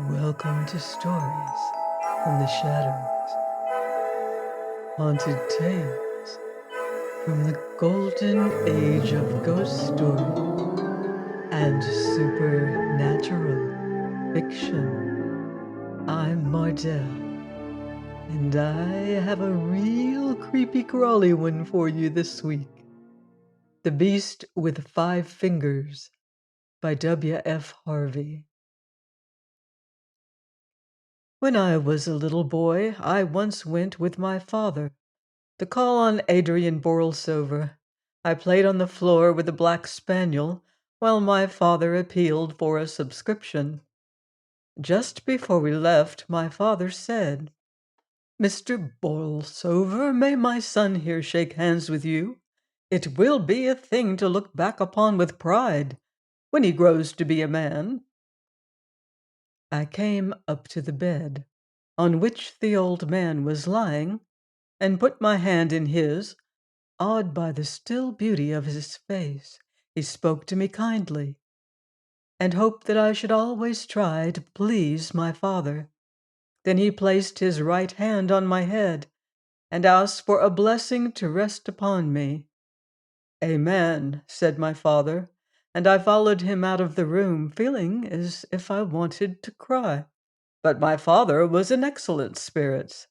Welcome to Stories from the Shadows, haunted tales from the golden age of ghost stories and supernatural fiction. I'm Mardell, and I have a real creepy crawly one for you this week. The Beast with Five Fingers by W.F. Harvey. When I was a little boy, I once went with my father to call on Adrian Borlsover. I played on the floor with the black spaniel while my father appealed for a subscription. Just before we left, my father said, "Mr. Borlsover, may my son here shake hands with you? It will be a thing to look back upon with pride when he grows to be a man." I came up to the bed on which the old man was lying and put my hand in his. Awed by the still beauty of his face, he spoke to me kindly, and hoped that I should always try to please my father. Then he placed his right hand on my head and asked for a blessing to rest upon me. "Amen," said my father, and I followed him out of the room, feeling as if I wanted to cry. But my father was in excellent spirits.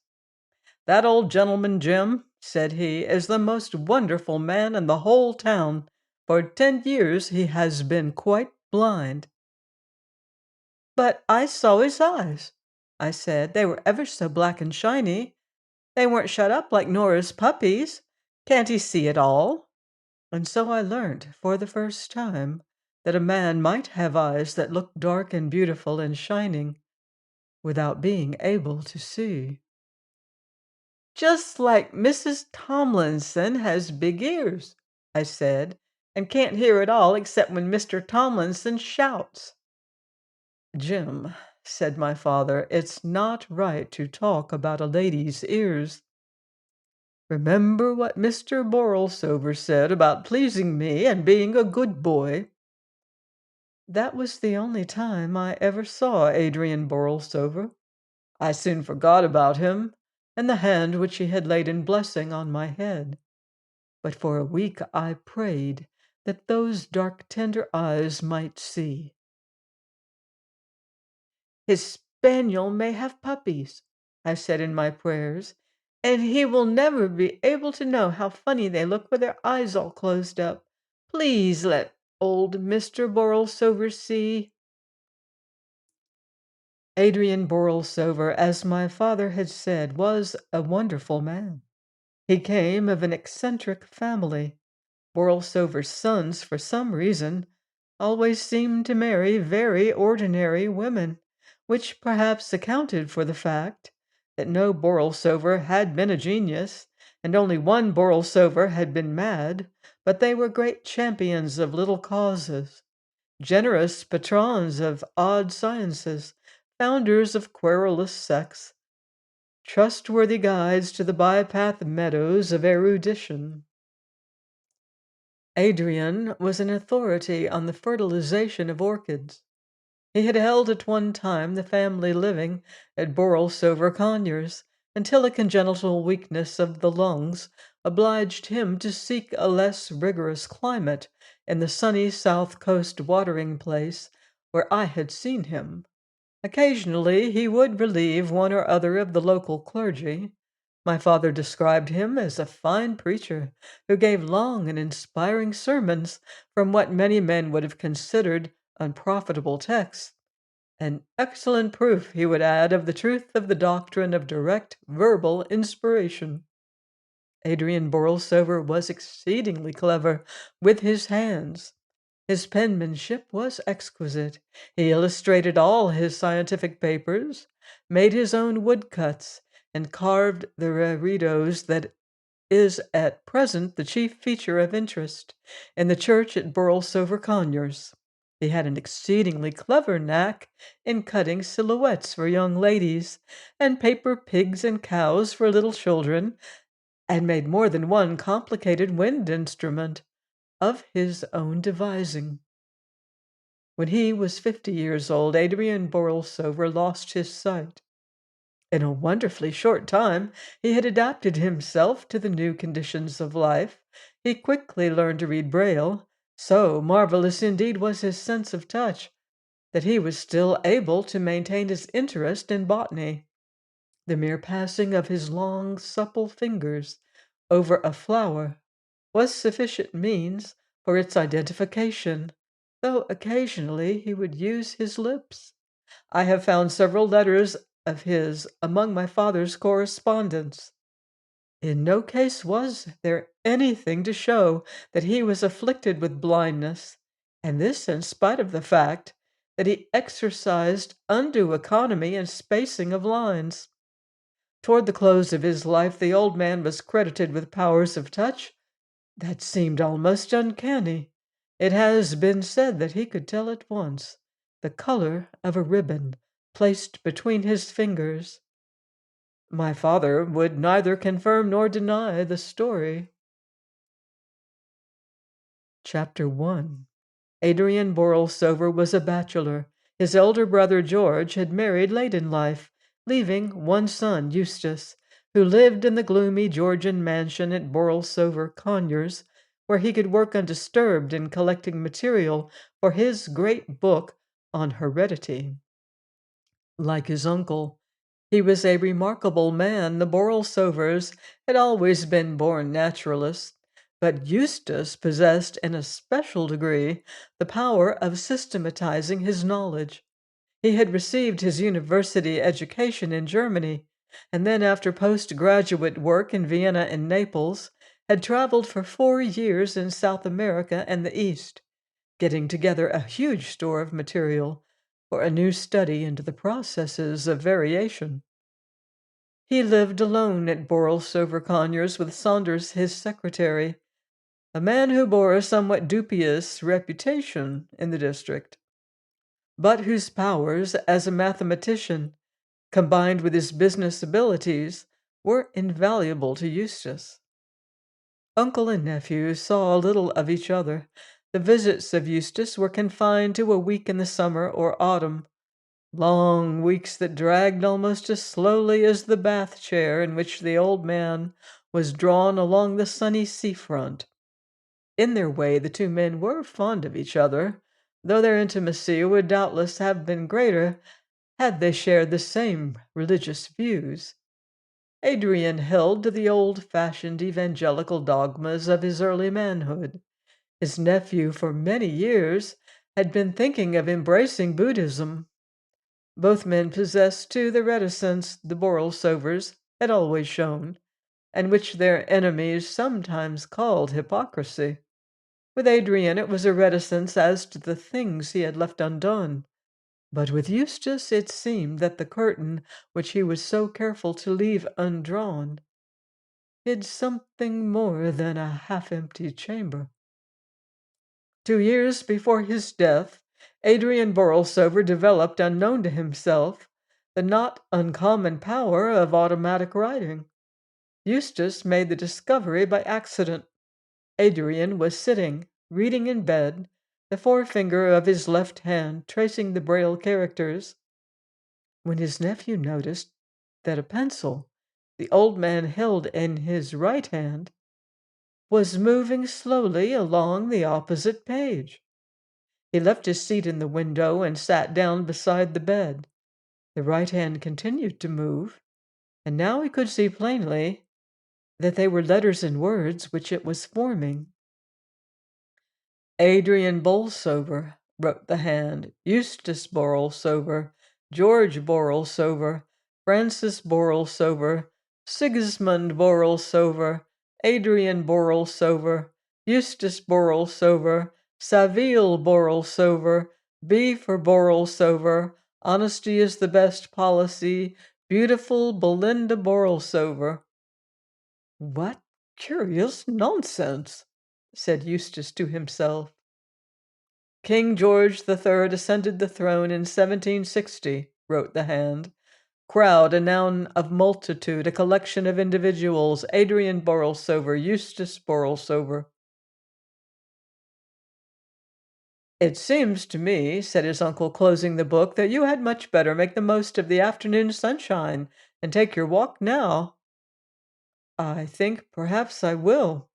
"That old gentleman, Jim," said he, "is the most wonderful man in the whole town. For 10 years he has been quite blind." "But I saw his eyes," I said. "They were ever so black and shiny. They weren't shut up like Nora's puppies. Can't he see at all?" And so I learnt for the first time that a man might have eyes that looked dark and beautiful and shining without being able to see. "Just like Mrs. Tomlinson has big ears," I said, "and can't hear at all except when Mr. Tomlinson shouts." "Jim," said my father, "it's not right to talk about a lady's ears. Remember what Mr. Borlsover said about pleasing me and being a good boy." That was the only time I ever saw Adrian Borlsover. I soon forgot about him and the hand which he had laid in blessing on my head. But for a week I prayed that those dark, tender eyes might see. "His spaniel may have puppies," I said in my prayers, "and he will never be able to know how funny they look with their eyes all closed up. Please let old Mr. Borlsover see." Adrian Borlsover, as my father had said, was a wonderful man. He came of an eccentric family. Borlsover's sons, for some reason, always seemed to marry very ordinary women, which perhaps accounted for the fact that no Borlsover had been a genius, and only one Borlsover had been mad, but they were great champions of little causes, generous patrons of odd sciences, founders of querulous sects, trustworthy guides to the bypath meadows of erudition. Adrian was an authority on the fertilization of orchids. He had held at one time the family living at Borlsover Conyers until a congenital weakness of the lungs obliged him to seek a less rigorous climate in the sunny south coast watering place where I had seen him. Occasionally he would relieve one or other of the local clergy. My father described him as a fine preacher who gave long and inspiring sermons from what many men would have considered unprofitable texts. An excellent proof, he would add, of the truth of the doctrine of direct verbal inspiration. Adrian Borlsover was exceedingly clever with his hands. His penmanship was exquisite. He illustrated all his scientific papers, made his own woodcuts, and carved the reredos that is at present the chief feature of interest in the church at Borlsover Conyers. He had an exceedingly clever knack in cutting silhouettes for young ladies, and paper pigs and cows for little children, and made more than one complicated wind instrument of his own devising. When he was 50 years old, Adrian Borlsover lost his sight. In a wonderfully short time, he had adapted himself to the new conditions of life. He quickly learned to read Braille. So marvelous indeed was his sense of touch that he was still able to maintain his interest in botany. The mere passing of his long, supple fingers over a flower was sufficient means for its identification, though occasionally he would use his lips. I have found several letters of his among my father's correspondence. In no case was there anything to show that he was afflicted with blindness, and this in spite of the fact that he exercised undue economy and spacing of lines. Toward the close of his life, the old man was credited with powers of touch that seemed almost uncanny. It has been said that he could tell at once the color of a ribbon placed between his fingers. My father would neither confirm nor deny the story. Chapter 1. Adrian Borlsover was a bachelor. His elder brother George had married late in life, leaving one son, Eustace, who lived in the gloomy Georgian mansion at Borlsover Conyers, where he could work undisturbed in collecting material for his great book on heredity. Like his uncle, he was a remarkable man. The Borlsovers had always been born naturalists, but Eustace possessed in a special degree the power of systematizing his knowledge. He had received his university education in Germany, and then, after postgraduate work in Vienna and Naples, had traveled for 4 years in South America and the East, getting together a huge store of material for a new study into the processes of variation. He lived alone at Borlsover Conyers with Saunders, his secretary, a man who bore a somewhat dubious reputation in the district, but whose powers as a mathematician, combined with his business abilities, were invaluable to Eustace. Uncle and nephew saw little of each other. The visits of Eustace were confined to a week in the summer or autumn, long weeks that dragged almost as slowly as the bath chair in which the old man was drawn along the sunny seafront. In their way, the two men were fond of each other, though their intimacy would doubtless have been greater had they shared the same religious views. Adrian held to the old-fashioned evangelical dogmas of his early manhood. His nephew, for many years, had been thinking of embracing Buddhism. Both men possessed, too, the reticence the Borlsovers had always shown, and which their enemies sometimes called hypocrisy. With Adrian, it was a reticence as to the things he had left undone. But with Eustace, it seemed that the curtain which he was so careful to leave undrawn hid something more than a half-empty chamber. 2 years before his death, Adrian Borlsover developed, unknown to himself, the not uncommon power of automatic writing. Eustace made the discovery by accident. Adrian was sitting, reading in bed, the forefinger of his left hand tracing the Braille characters, when his nephew noticed that a pencil the old man held in his right hand was moving slowly along the opposite page. He left his seat in the window and sat down beside the bed. The right hand continued to move, and now he could see plainly that they were letters and words which it was forming. Adrian Borlsover, wrote the hand, Eustace Borlsover, George Borlsover, Francis Borlsover, Sigismund Borlsover, Adrian Borlsover, Eustace Borlsover, Saville Borlsover, B for Borlsover, honesty is the best policy, beautiful Belinda Borlsover. What curious nonsense, said Eustace to himself. King George III ascended the throne in 1760, wrote the hand. Crowd, a noun of multitude, a collection of individuals, Adrian Borlsover, Eustace Borlsover. "It seems to me," said his uncle, closing the book, "that you had much better make the most of the afternoon sunshine and take your walk now." "I think perhaps I will,"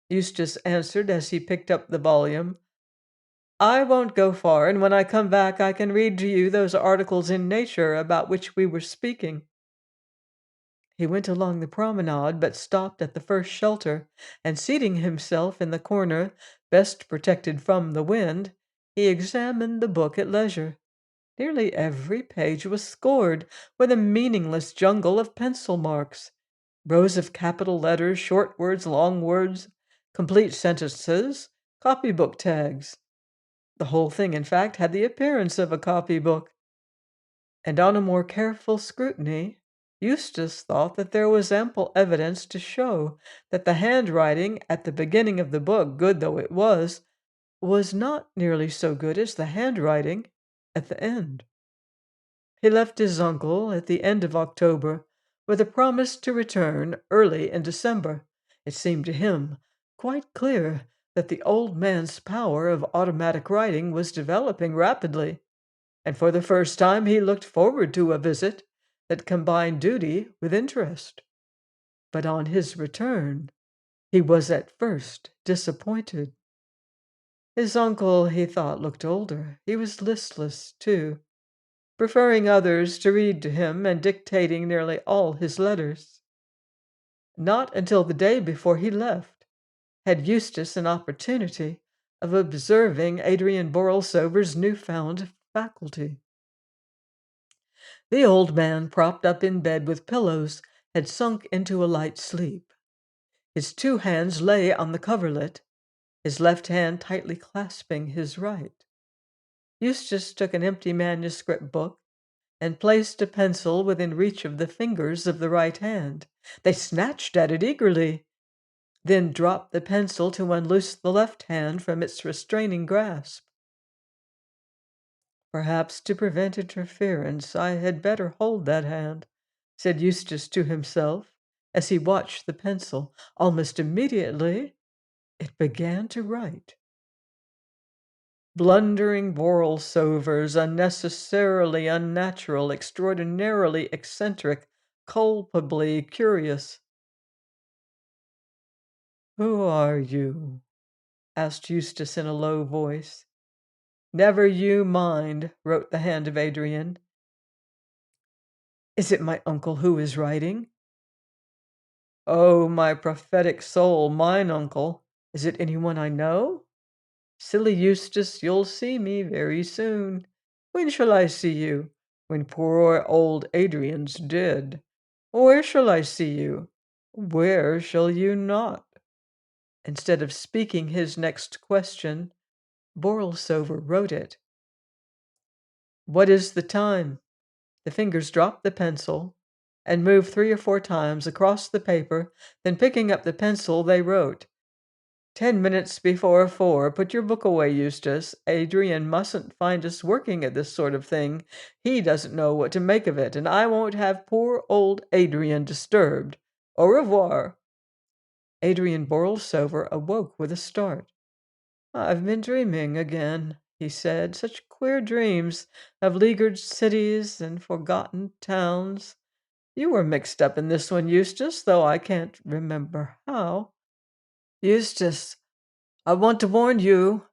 Eustace answered as he picked up the volume. "I won't go far, and when I come back I can read to you those articles in Nature about which we were speaking." He went along the promenade, but stopped at the first shelter, and seating himself in the corner best protected from the wind, he examined the book at leisure. Nearly every page was scored with a meaningless jungle of pencil marks, rows of capital letters, short words, long words, complete sentences, copybook tags. The whole thing, in fact, had the appearance of a copybook. And on a more careful scrutiny, Eustace thought that there was ample evidence to show that the handwriting at the beginning of the book, good though it was not nearly so good as the handwriting at the end. He left his uncle at the end of October with a promise to return early in December. It seemed to him quite clear that the old man's power of automatic writing was developing rapidly, and for the first time he looked forward to a visit that combined duty with interest. But on his return, he was at first disappointed. His uncle, he thought, looked older. He was listless, too, preferring others to read to him and dictating nearly all his letters. Not until the day before he left had Eustace an opportunity of observing Adrian Borlsover's newfound faculty. The old man, propped up in bed with pillows, had sunk into a light sleep. His two hands lay on the coverlet, his left hand tightly clasping his right. Eustace took an empty manuscript book and placed a pencil within reach of the fingers of the right hand. They snatched at it eagerly, then dropped the pencil to unloose the left hand from its restraining grasp. "Perhaps to prevent interference I had better hold that hand," said Eustace to himself as he watched the pencil. Almost immediately it began to write. "Blundering Borlsovers, unnecessarily unnatural, extraordinarily eccentric, culpably curious." "Who are you?" asked Eustace in a low voice. "Never you mind," wrote the hand of Adrian. "Is it my uncle who is writing?" "Oh, my prophetic soul, mine uncle. Is it anyone I know? Silly Eustace, you'll see me very soon. When shall I see you? When poor old Adrian's dead. Where shall I see you? Where shall you not?" Instead of speaking his next question, Borlsover wrote it. "What is the time?" The fingers dropped the pencil and moved 3 or 4 times across the paper. Then, picking up the pencil, they wrote, "10 minutes before 4. Put your book away, Eustace. Adrian mustn't find us working at this sort of thing. He doesn't know what to make of it, and I won't have poor old Adrian disturbed. Au revoir." Adrian Borlsover awoke with a start. "I've been dreaming again," he said. "Such queer dreams of leaguered cities and forgotten towns. You were mixed up in this one, Eustace, though I can't remember how. Eustace, I want to warn you.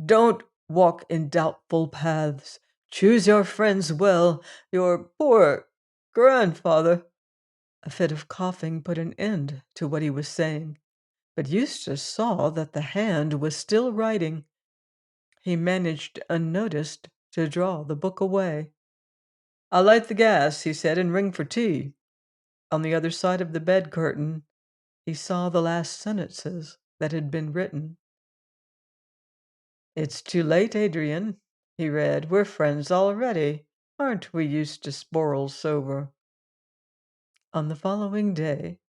Don't walk in doubtful paths. Choose your friends well. Your poor grandfather—" A fit of coughing put an end to what he was saying, but Eustace saw that the hand was still writing. He managed unnoticed to draw the book away. "I'll light the gas," he said, "and ring for tea." On the other side of the bed curtain, he saw the last sentences that had been written. "It's too late, Adrian," he read. "We're friends already. Aren't we, Eustace Borlsover?" On the following day,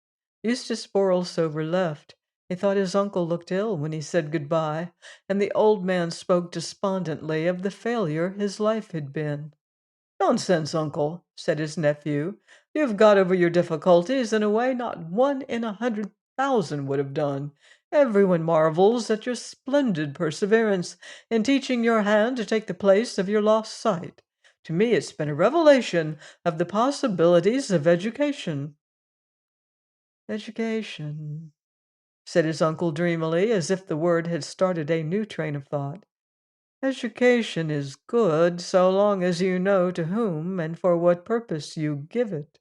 Eustace Borlsover left. He thought his uncle looked ill when he said good-bye, and the old man spoke despondently of the failure his life had been. "Nonsense, uncle," said his nephew. "You've got over your difficulties in a way not 1 in 100,000 would have done. Everyone marvels at your splendid perseverance in teaching your hand to take the place of your lost sight. To me, it's been a revelation of the possibilities of education." "Education," said his uncle dreamily, as if the word had started a new train of thought. "Education is good so long as you know to whom and for what purpose you give it.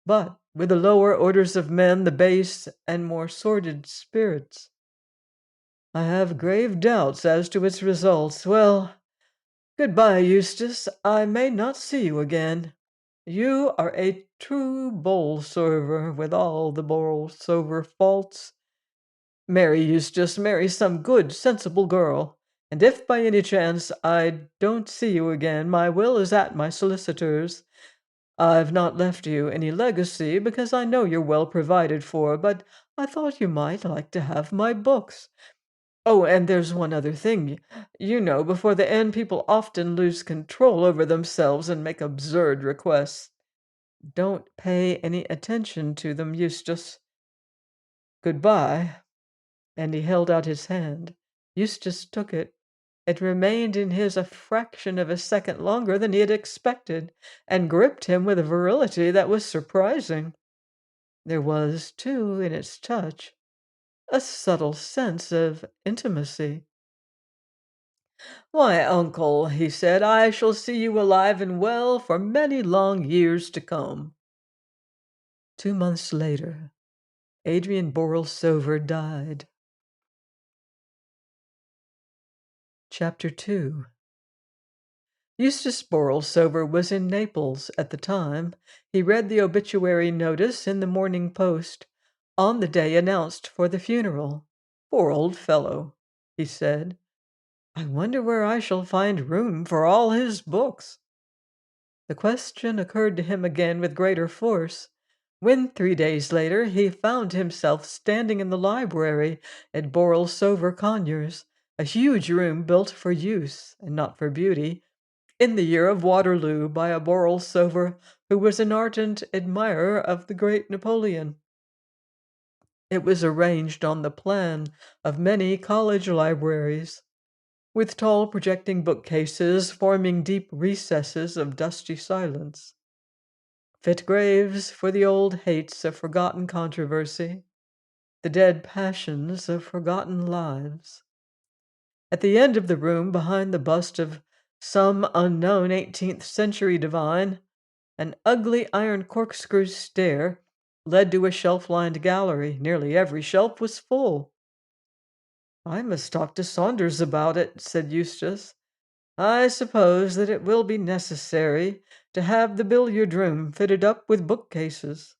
But with the lower orders of men, the base and more sordid spirits, I have grave doubts as to its results. Well, goodbye, Eustace. I may not see you again. You are a true Bolsover, with all the Bolsover faults. Marry, Eustace, marry some good, sensible girl. And if by any chance I don't see you again, my will is at my solicitor's. I've not left you any legacy because I know you're well provided for, but I thought you might like to have my books. Oh, and there's one other thing. You know, before the end, people often lose control over themselves and make absurd requests. Don't pay any attention to them, Eustace. Goodbye." And he held out his hand. Eustace took it. It remained in his a fraction of a second longer than he had expected, and gripped him with a virility that was surprising. There was, too, in its touch, a subtle sense of intimacy. "Why, uncle," he said, "I shall see you alive and well for many long years to come." 2 months later, Adrian Borlsover died. Chapter 2. Eustace Borlsover was in Naples at the time. He read the obituary notice in the Morning Post on the day announced for the funeral. "Poor old fellow," he said. "I wonder where I shall find room for all his books." The question occurred to him again with greater force when 3 days later he found himself standing in the library at Borlsover Conyers, a huge room built for use and not for beauty, in the year of Waterloo by a Borlsover who was an ardent admirer of the great Napoleon. It was arranged on the plan of many college libraries, with tall projecting bookcases forming deep recesses of dusty silence, fit graves for the old hates of forgotten controversy, the dead passions of forgotten lives. At the end of the room, behind the bust of some unknown 18th century divine, an ugly iron corkscrew stair led to a shelf-lined gallery. Nearly every shelf was full. "I must talk to Saunders about it," said Eustace. "I suppose that it will be necessary to have the billiard room fitted up with bookcases."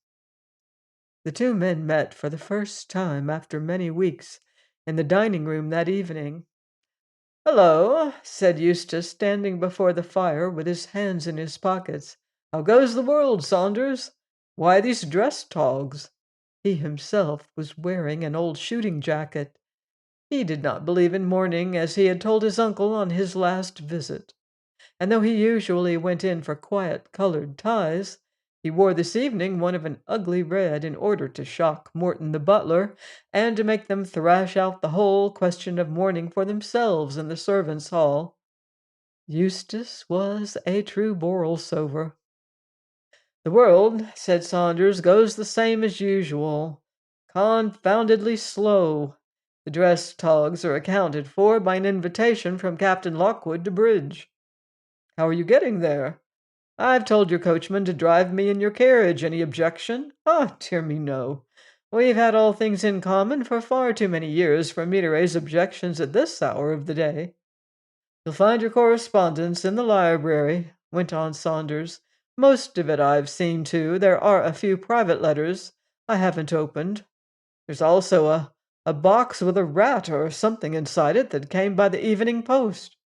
The two men met for the first time after many weeks in the dining room that evening. "Hello," said Eustace, standing before the fire with his hands in his pockets. "How goes the world, Saunders? Why these dress togs?" He himself was wearing an old shooting jacket. He did not believe in mourning, as he had told his uncle on his last visit, and though he usually went in for quiet colored ties, he wore this evening one of an ugly red in order to shock Morton the butler, and to make them thrash out the whole question of mourning for themselves in the servants' hall. Eustace was a true Borlsover. "The world," said Saunders, "goes the same as usual. Confoundedly slow. The dress togs are accounted for by an invitation from Captain Lockwood to bridge. How are you getting there? I've told your coachman to drive me in your carriage. Any objection? Oh, dear me, no. We've had all things in common for far too many years for me to raise objections at this hour of the day." "You'll find your correspondence in the library," went on Saunders. "Most of it I've seen to. There are a few private letters I haven't opened. There's also a box with a rat or something inside it that came by the evening post.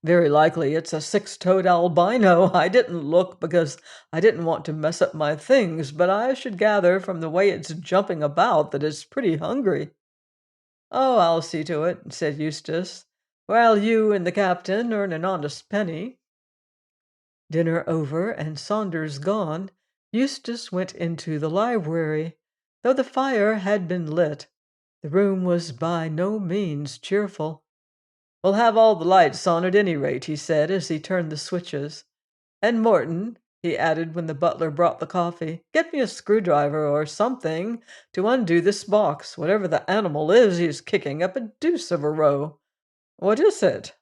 Very likely it's a six-toed albino. I didn't look because I didn't want to mess up my things, but I should gather from the way it's jumping about that it's pretty hungry." "Oh, I'll see to it," said Eustace, "while you and the captain earn an honest penny." Dinner over and Saunders gone, Eustace went into the library, though the fire had been lit. The room was by no means cheerful. "We'll have all the lights on at any rate," he said as he turned the switches. "And Morton," he added when the butler brought the coffee, "get me a screwdriver or something to undo this box. Whatever the animal is, he's kicking up a deuce of a row. What is it?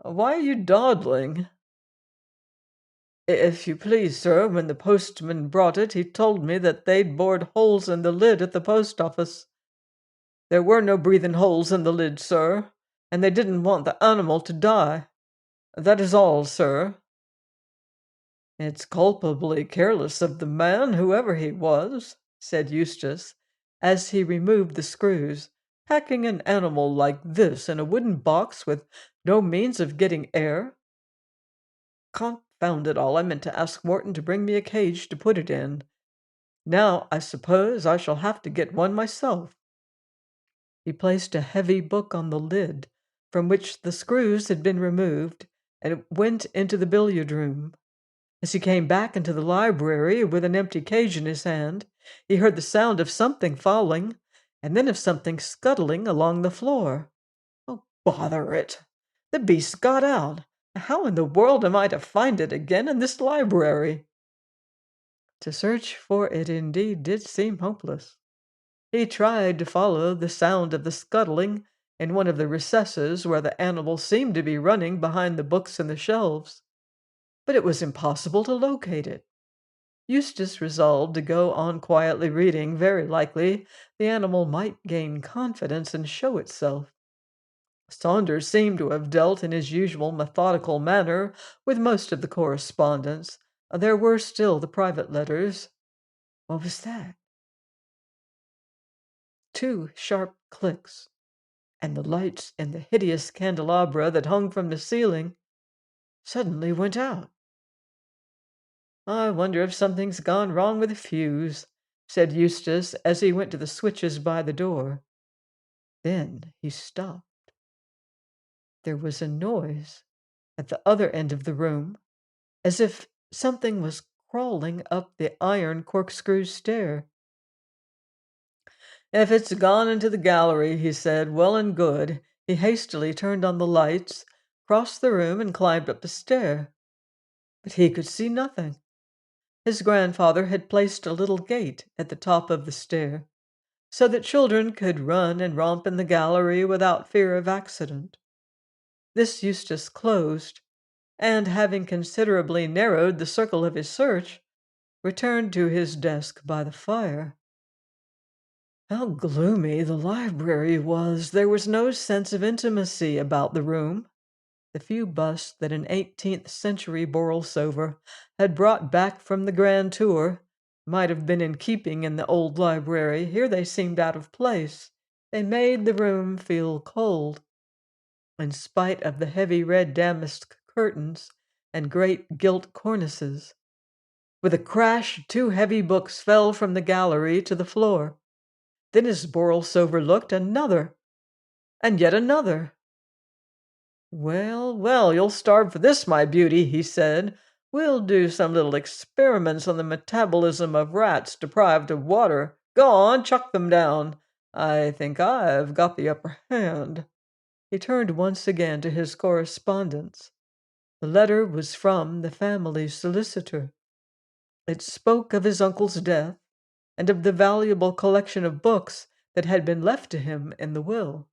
Why are you dawdling?" "If you please, sir, when the postman brought it, he told me that they'd bored holes in the lid at the post office. There were no breathing holes in the lid, sir, and they didn't want the animal to die. That is all, sir." "It's culpably careless of the man, whoever he was," said Eustace, as he removed the screws. "Packing an animal like this in a wooden box with no means of getting air. Confound it all, I meant to ask Morton to bring me a cage to put it in. Now I suppose I shall have to get one myself." He placed a heavy book on the lid, from which the screws had been removed, and went into the billiard room. As he came back into the library with an empty cage in his hand, he heard the sound of something falling, and then of something scuttling along the floor. "Oh, bother it! The beast got out! How in the world am I to find it again in this library?" To search for it indeed did seem hopeless. He tried to follow the sound of the scuttling in one of the recesses where the animal seemed to be running behind the books and the shelves, but it was impossible to locate it. Eustace resolved to go on quietly reading. Very likely the animal might gain confidence and show itself. Saunders seemed to have dealt in his usual methodical manner with most of the correspondence. There were still the private letters. What was that? Two sharp clicks, and the lights in the hideous candelabra that hung from the ceiling suddenly went out. "I wonder if something's gone wrong with the fuse," said Eustace as he went to the switches by the door. Then he stopped. There was a noise at the other end of the room, as if something was crawling up the iron corkscrew stair. "If it's gone into the gallery," he said, "well and good." He hastily turned on the lights, crossed the room, and climbed up the stair. But he could see nothing. His grandfather had placed a little gate at the top of the stair, so that children could run and romp in the gallery without fear of accident. This Eustace closed, and having considerably narrowed the circle of his search, returned to his desk by the fire. How gloomy the library was! There was no sense of intimacy about the room. The few busts that an 18th century Borlsover had brought back from the grand tour might have been in keeping in the old library. Here they seemed out of place. They made the room feel cold. In spite of the heavy red damask curtains and great gilt cornices. With a crash, two heavy books fell from the gallery to the floor. Then as Borlsover looked, another, and yet another. "Well, well, you'll starve for this, my beauty," he said. "We'll do some little experiments on the metabolism of rats deprived of water. Go on, chuck them down. I think I've got the upper hand." He turned once again to his correspondence. The letter was from the family solicitor. It spoke of his uncle's death and of the valuable collection of books that had been left to him in the will.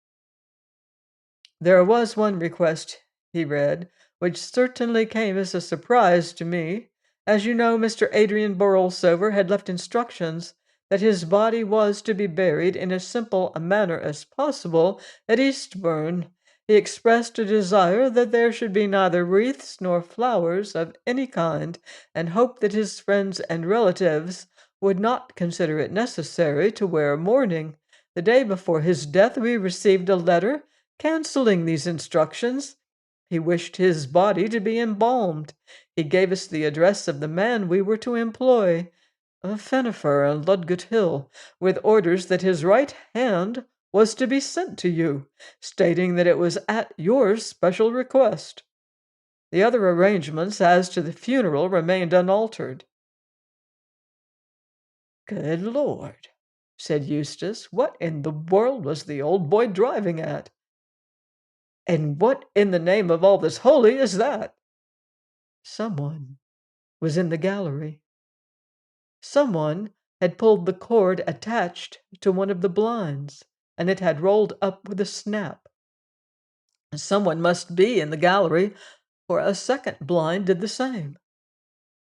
"There was one request," he read, "which certainly came as a surprise to me. As you know, Mr. Adrian Borlsover had left instructions that his body was to be buried in as simple a manner as possible at Eastbourne. He expressed a desire that there should be neither wreaths nor flowers of any kind, and hoped that his friends and relatives would not consider it necessary to wear mourning. The day before his death we received a letter canceling these instructions. He wished his body to be embalmed. He gave us the address of the man we were to employ, Fenifer and Ludgate Hill, with orders that his right hand was to be sent to you, stating that it was at your special request. The other arrangements as to the funeral remained unaltered." "Good Lord!" said Eustace. "What in the world was the old boy driving at? And what in the name of all that's holy is that?" Someone was in the gallery. Someone had pulled the cord attached to one of the blinds, and it had rolled up with a snap. Someone must be in the gallery, for a second blind did the same.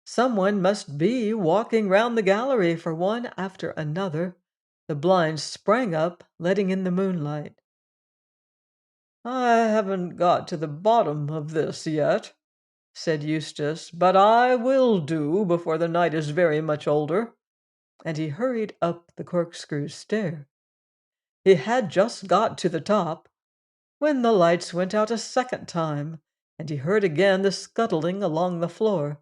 Someone must be walking round the gallery, for one after another the blinds sprang up, letting in the moonlight. "I haven't got to the bottom of this yet," said Eustace, "but I will do before the night is very much older." And he hurried up the corkscrew stair. He had just got to the top when the lights went out a second time, and he heard again the scuttling along the floor.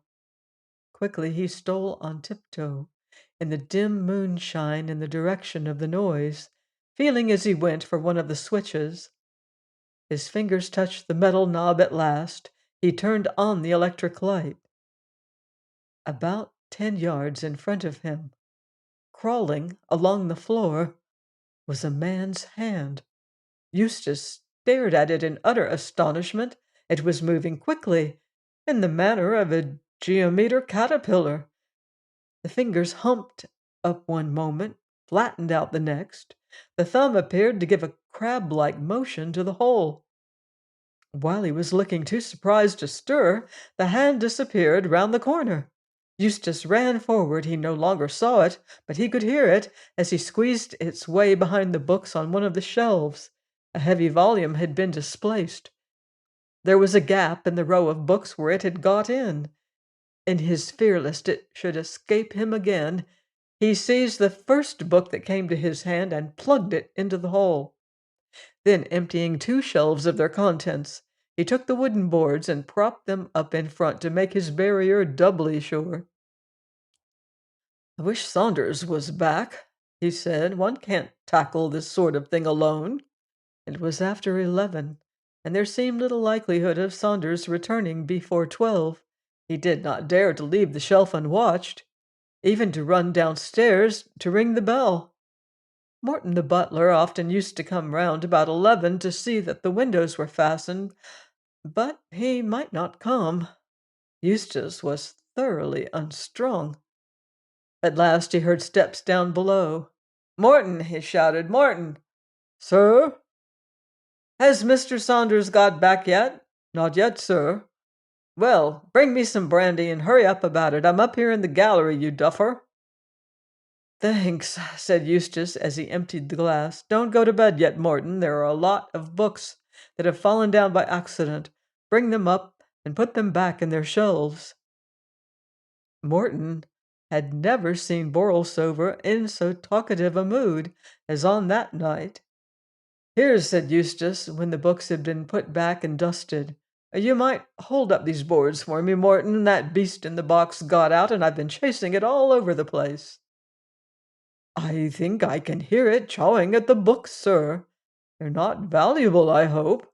Quickly he stole on tiptoe in the dim moonshine in the direction of the noise, feeling as he went for one of the switches. His fingers touched the metal knob at last. He turned on the electric light. About 10 yards in front of him, crawling along the floor, was a man's hand. Eustace stared at it in utter astonishment. It was moving quickly, in the manner of a geometer caterpillar. The fingers humped up one moment, flattened out the next. The thumb appeared to give a crab-like motion to the whole. While he was looking too surprised to stir, the hand disappeared round the corner. Eustace ran forward. He no longer saw it, but he could hear it as he squeezed its way behind the books on one of the shelves. A heavy volume had been displaced. There was a gap in the row of books where it had got in. In his fear lest it should escape him again, he seized the first book that came to his hand and plugged it into the hole. Then, emptying 2 shelves of their contents, he took the wooden boards and propped them up in front to make his barrier doubly sure. "I wish Saunders was back," he said. "One can't tackle this sort of thing alone." It was after 11, and there seemed little likelihood of Saunders returning before 12. He did not dare to leave the shelf unwatched, even to run downstairs to ring the bell. Morton the butler often used to come round about 11 to see that the windows were fastened, but he might not come. Eustace was thoroughly unstrung. At last he heard steps down below. "Morton!" he shouted. "Morton!" "Sir?" "Has Mr. Saunders got back yet?" "Not yet, sir." "Well, bring me some brandy and hurry up about it. I'm up here in the gallery, you duffer." "Thanks," said Eustace as he emptied the glass. "Don't go to bed yet, Morton. There are a lot of books that have fallen down by accident. Bring them up and put them back in their shelves." Morton had never seen Borlsover in so talkative a mood as on that night. "Here," said Eustace, when the books had been put back and dusted. "You might hold up these boards for me, Morton. That beast in the box got out, and I've been chasing it all over the place." "I think I can hear it chawing at the books, sir. They're not valuable, I hope."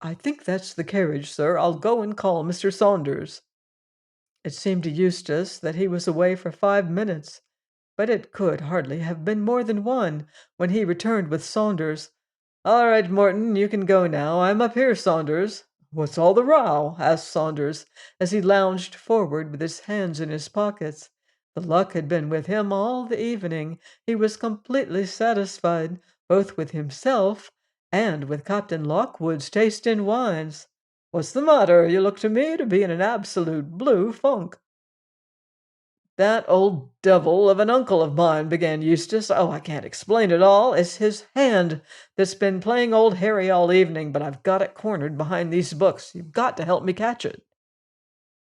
"I think that's the carriage, sir. I'll go and call Mr. Saunders." It seemed to Eustace that he was away for 5 minutes, but it could hardly have been more than one when he returned with Saunders. "All right, Morton, you can go now. I'm up here, Saunders." "What's all the row?" asked Saunders, as he lounged forward with his hands in his pockets. The luck had been with him all the evening. He was completely satisfied, both with himself and with Captain Lockwood's taste in wines. "What's the matter? You look to me to be in an absolute blue funk." "That old devil of an uncle of mine," began Eustace. "Oh, I can't explain it all. It's his hand that's been playing old Harry all evening, but I've got it cornered behind these books. You've got to help me catch it."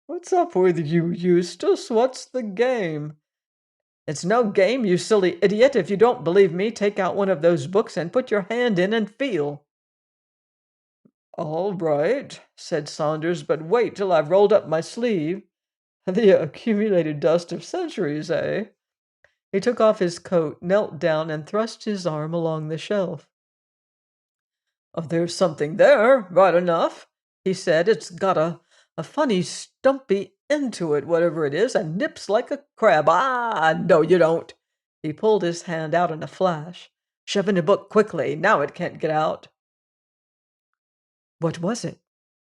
"What's up with you, Eustace? What's the game?" "It's no game, you silly idiot. If you don't believe me, take out one of those books and put your hand in and feel." "All right," said Saunders, "but wait till I've rolled up my sleeve. The accumulated dust of centuries, eh?" He took off his coat, knelt down, and thrust his arm along the shelf. "Oh, there's something there, right enough," he said. "It's got a funny stumpy end to it, whatever it is, and nips like a crab. Ah, no, you don't." He pulled his hand out in a flash. "Shove in a book quickly. Now it can't get out." "What was it?"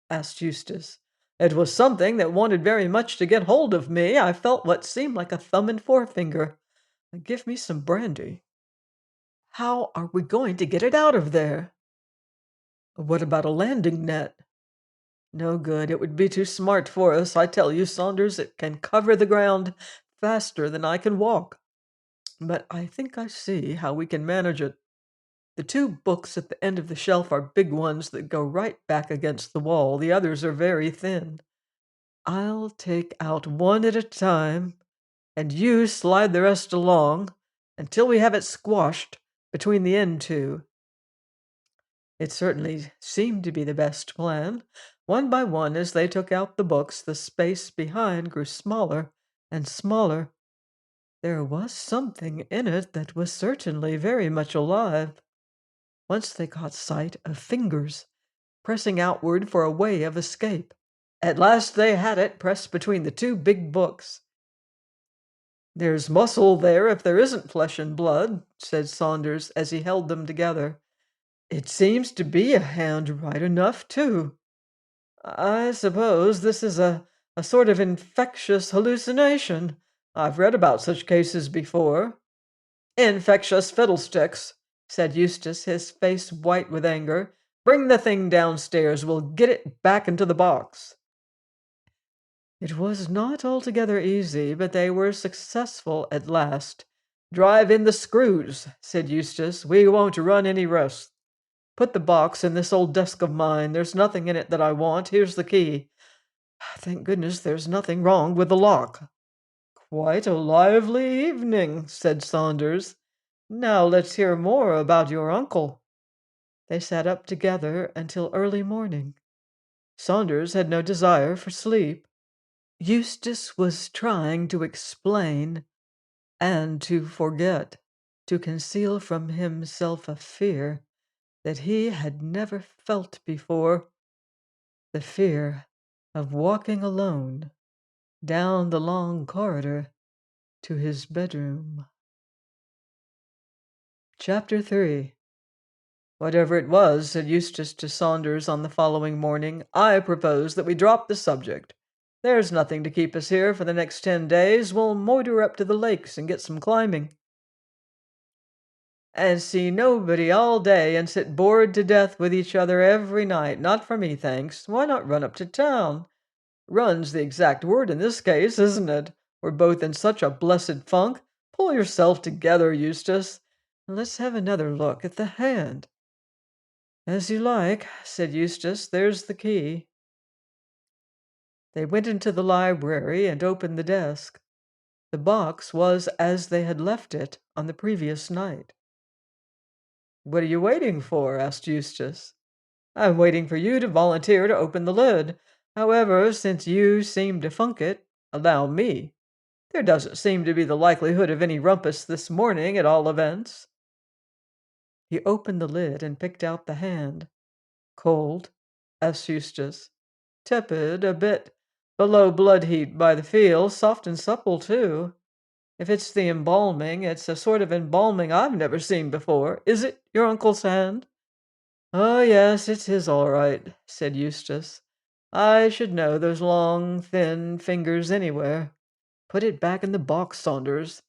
asked Eustace. "It was something that wanted very much to get hold of me. I felt what seemed like a thumb and forefinger. Give me some brandy." "How are we going to get it out of there?" "What about a landing net?" "No good. It would be too smart for us. I tell you, Saunders, it can cover the ground faster than I can walk. But I think I see how we can manage it. The two books at the end of the shelf are big ones that go right back against the wall. The others are very thin. I'll take out one at a time, and you slide the rest along until we have it squashed between the end two." It certainly seemed to be the best plan. One by one, as they took out the books, the space behind grew smaller and smaller. There was something in it that was certainly very much alive. Once they caught sight of fingers pressing outward for a way of escape. At last they had it pressed between the two big books. "There's muscle there if there isn't flesh and blood," said Saunders as he held them together. "It seems to be a hand right enough, too. I suppose this is a sort of infectious hallucination. I've read about such cases before." "Infectious fiddlesticks," said Eustace, his face white with anger. "Bring the thing downstairs. We'll get it back into the box." It was not altogether easy, but they were successful at last. "Drive in the screws," said Eustace. "We won't run any risks. Put the box in this old desk of mine. There's nothing in it that I want. Here's the key. Thank goodness there's nothing wrong with the lock." "Quite a lively evening," said Saunders. "Now let's hear more about your uncle." They sat up together until early morning. Saunders had no desire for sleep. Eustace was trying to explain and to forget, to conceal from himself a fear that he had never felt before, the fear of walking alone down the long corridor to his bedroom. Chapter 3. "Whatever it was," said Eustace to Saunders on the following morning, "I propose that we drop the subject. There's nothing to keep us here for the next 10 days. We'll motor up to the lakes and get some climbing." "And see nobody all day and sit bored to death with each other every night. Not for me, thanks. Why not run up to town? Run's the exact word in this case, isn't it? We're both in such a blessed funk. Pull yourself together, Eustace, and let's have another look at the hand." "As you like," said Eustace. "There's the key." They went into the library and opened the desk. The box was as they had left it on the previous night. "What are you waiting for?" asked Eustace. "I'm waiting for you to volunteer to open the lid. However, since you seem to funk it, allow me. There doesn't seem to be the likelihood of any rumpus this morning, at all events." He opened the lid and picked out the hand. "Cold?" asked Eustace. "Tepid, a bit below blood heat by the feel. Soft and supple, too. If it's the embalming, it's a sort of embalming I've never seen before. Is it your uncle's hand?" "Oh, yes, it's his all right," said Eustace. "I should know those long, thin fingers anywhere. Put it back in the box, Saunders.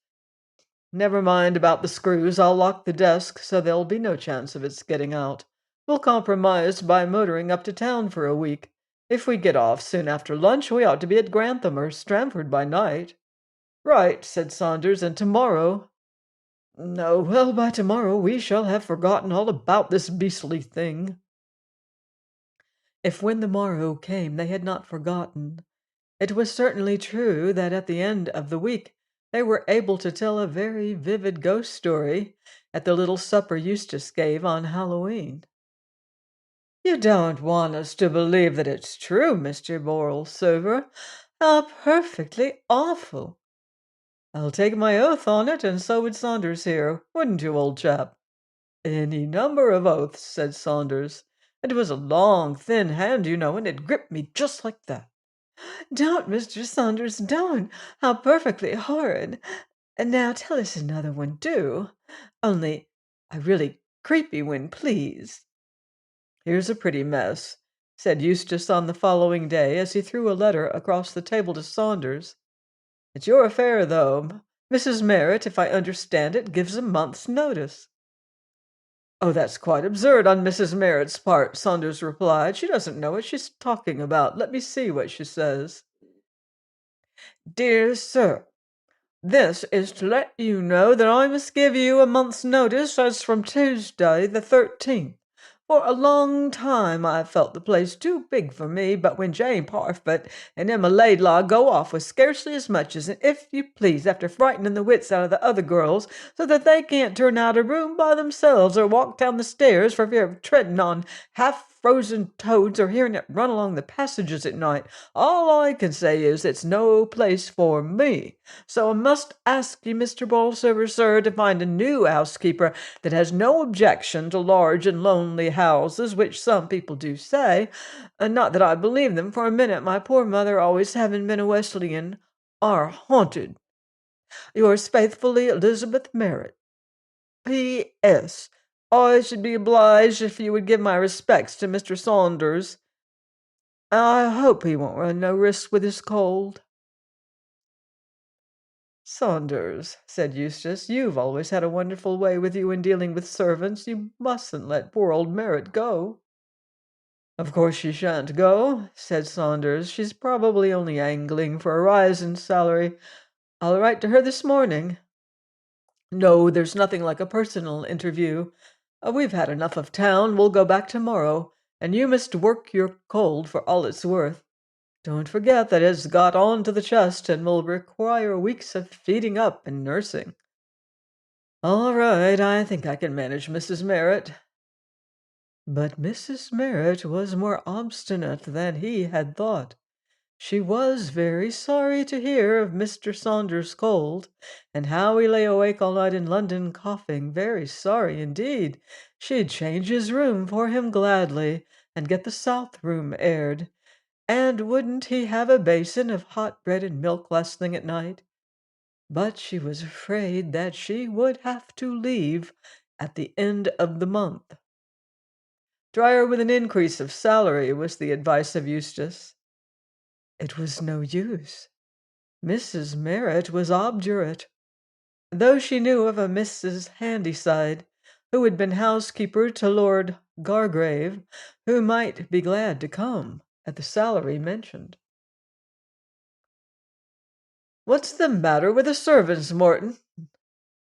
Never mind about the screws. I'll lock the desk so there'll be no chance of its getting out. We'll compromise by motoring up to town for a week. If we get off soon after lunch, we ought to be at Grantham or Stramford by night." "Right," said Saunders, "and tomorrow—" "Oh, well, by tomorrow we shall have forgotten all about this beastly thing." If when the morrow came they had not forgotten, it was certainly true that at the end of the week they were able to tell a very vivid ghost story at the little supper Eustace gave on Halloween. "You don't want us to believe that it's true, Mr. Borlsover? How perfectly awful!" "I'll take my oath on it, and so would Saunders here. Wouldn't you, old chap?" "Any number of oaths," said Saunders. "It was a long, thin hand, you know, and it gripped me just like that." "Don't, Mr. Saunders, don't! How perfectly horrid! And now tell us another one, do. Only a really creepy one, please." "Here's a pretty mess," said Eustace on the following day as he threw a letter across the table to Saunders. "It's your affair, though. Mrs. Merritt, if I understand it, gives a month's notice." "Oh, that's quite absurd on Mrs. Merritt's part," Saunders replied. "She doesn't know what she's talking about. Let me see what she says." "Dear Sir, this is to let you know that I must give you a month's notice as from Tuesday the 13th. For a long time I have felt the place too big for me, but when Jane Parfitt and Emma Laidlaw go off with scarcely as much as an if you please after frightening the wits out of the other girls so that they can't turn out a room by themselves or walk down the stairs for fear of treading on half-frozen toads or hearing it run along the passages at night, all I can say is it's no place for me. So I must ask you, Mr. Bolsover, sir, to find a new housekeeper that has no objection to large and lonely houses, which some people do say, and not that I believe them for a minute, my poor mother always having been a Wesleyan, are haunted. Yours faithfully, Elizabeth Merritt. P.S. I should be obliged if you would give my respects to Mr. Saunders. I hope he won't run no risks with his cold." "Saunders," said Eustace, "you've always had a wonderful way with you in dealing with servants. You mustn't let poor old Merritt go." "Of course she shan't go," said Saunders. "She's probably only angling for a rise in salary. I'll write to her this morning. No, there's nothing like a personal interview. We've had enough of town. We'll go back tomorrow, and you must work your cold for all it's worth. Don't forget that it's got on to the chest and will require weeks of feeding up and nursing." "All right, I think I can manage Mrs. Merritt." But Mrs. Merritt was more obstinate than he had thought. She was very sorry to hear of Mr. Saunders' cold, and how he lay awake all night in London coughing, very sorry indeed. She'd change his room for him gladly, and get the south room aired. And wouldn't he have a basin of hot bread and milk last thing at night? But she was afraid that she would have to leave at the end of the month. "Try her with an increase of salary," was the advice of Eustace. It was no use. Mrs. Merritt was obdurate, though she knew of a Mrs. Handyside, who had been housekeeper to Lord Gargrave, who might be glad to come at the salary mentioned. "What's the matter with the servants, Morton?"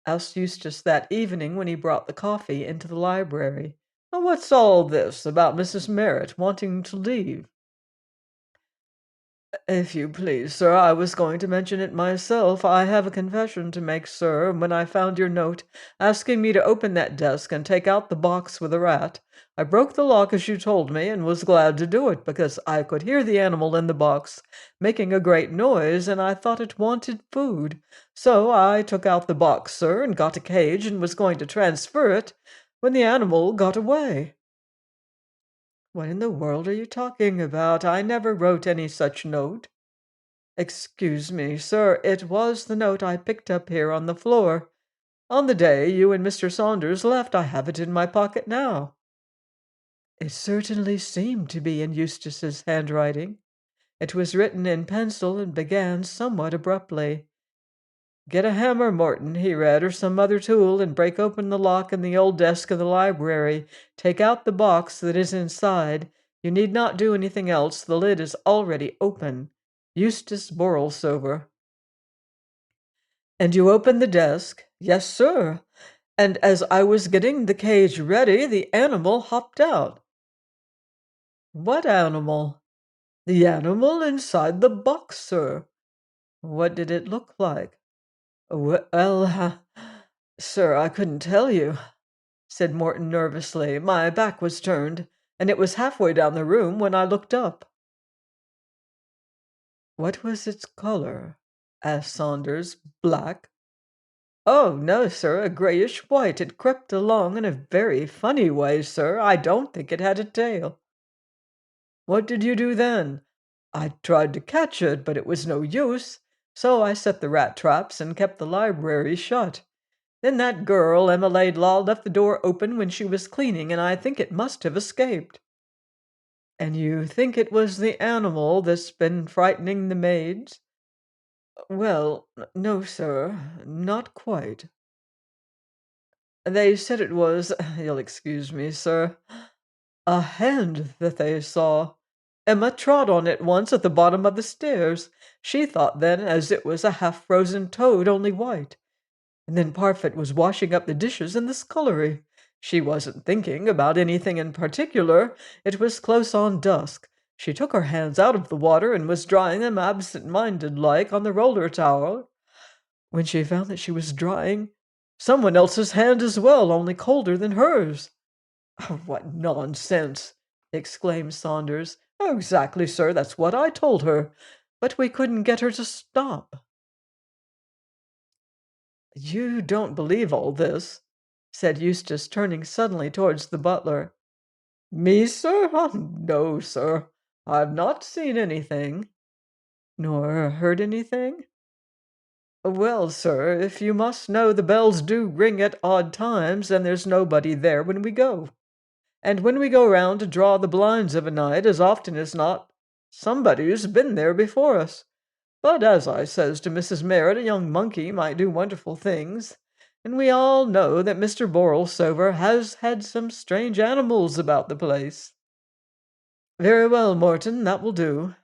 asked Eustace that evening when he brought the coffee into the library. "What's all this about Mrs. Merritt wanting to leave?" "If you please, sir, I was going to mention it myself. I have a confession to make, sir. When I found your note asking me to open that desk and take out the box with the rat, I broke the lock as you told me, and was glad to do it, because I could hear the animal in the box making a great noise, and I thought it wanted food. So I took out the box, sir, and got a cage, and was going to transfer it, when the animal got away." "What in the world are you talking about? I never wrote any such note." "Excuse me, sir, it was the note I picked up here on the floor. On the day you and Mr. Saunders left, I have it in my pocket now." It certainly seemed to be in Eustace's handwriting. It was written in pencil and began somewhat abruptly. "Get a hammer, Morton," he read, "or some other tool, and break open the lock in the old desk of the library. Take out the box that is inside. You need not do anything else. The lid is already open. Eustace Borlsover." "And you opened the desk?" "Yes, sir. And as I was getting the cage ready, the animal hopped out." "What animal?" "The animal inside the box, sir." "What did it look like?" "Well, sir, I couldn't tell you," said Morton nervously. "My back was turned, and it was halfway down the room when I looked up." "What was its color?" asked Saunders. "Black?" "Oh, no, sir, a grayish white. It crept along in a very funny way, sir. I don't think it had a tail." "What did you do then?" "I tried to catch it, but it was no use. So I set the rat traps and kept the library shut. Then that girl, Emma Laidlaw, left the door open when she was cleaning, and I think it must have escaped." "And you think it was the animal that's been frightening the maids?" "Well, no, sir, not quite. They said it was, you'll excuse me, sir, a hand that they saw. Emma trod on it once at the bottom of the stairs. She thought then as it was a half-frozen toad, only white. And then Parfit was washing up the dishes in the scullery. She wasn't thinking about anything in particular. It was close on dusk. She took her hands out of the water and was drying them absent-minded like on the roller towel. When she found that she was drying someone else's hand as well, only colder than hers." "Oh, what nonsense!" exclaimed Saunders. "Oh, exactly, sir, that's what I told her. But we couldn't get her to stop." "You don't believe all this?" said Eustace, turning suddenly towards the butler. "Me, sir? Oh, no, sir. I've not seen anything." "Nor heard anything?" "Well, sir, if you must know, the bells do ring at odd times, and there's nobody there when we go. And when we go round to draw the blinds of a night, as often as not, somebody's been there before us. But as I says to Mrs. Merritt, a young monkey might do wonderful things, and we all know that Mr. Borlsover has had some strange animals about the place." "Very well, Morton, that will do."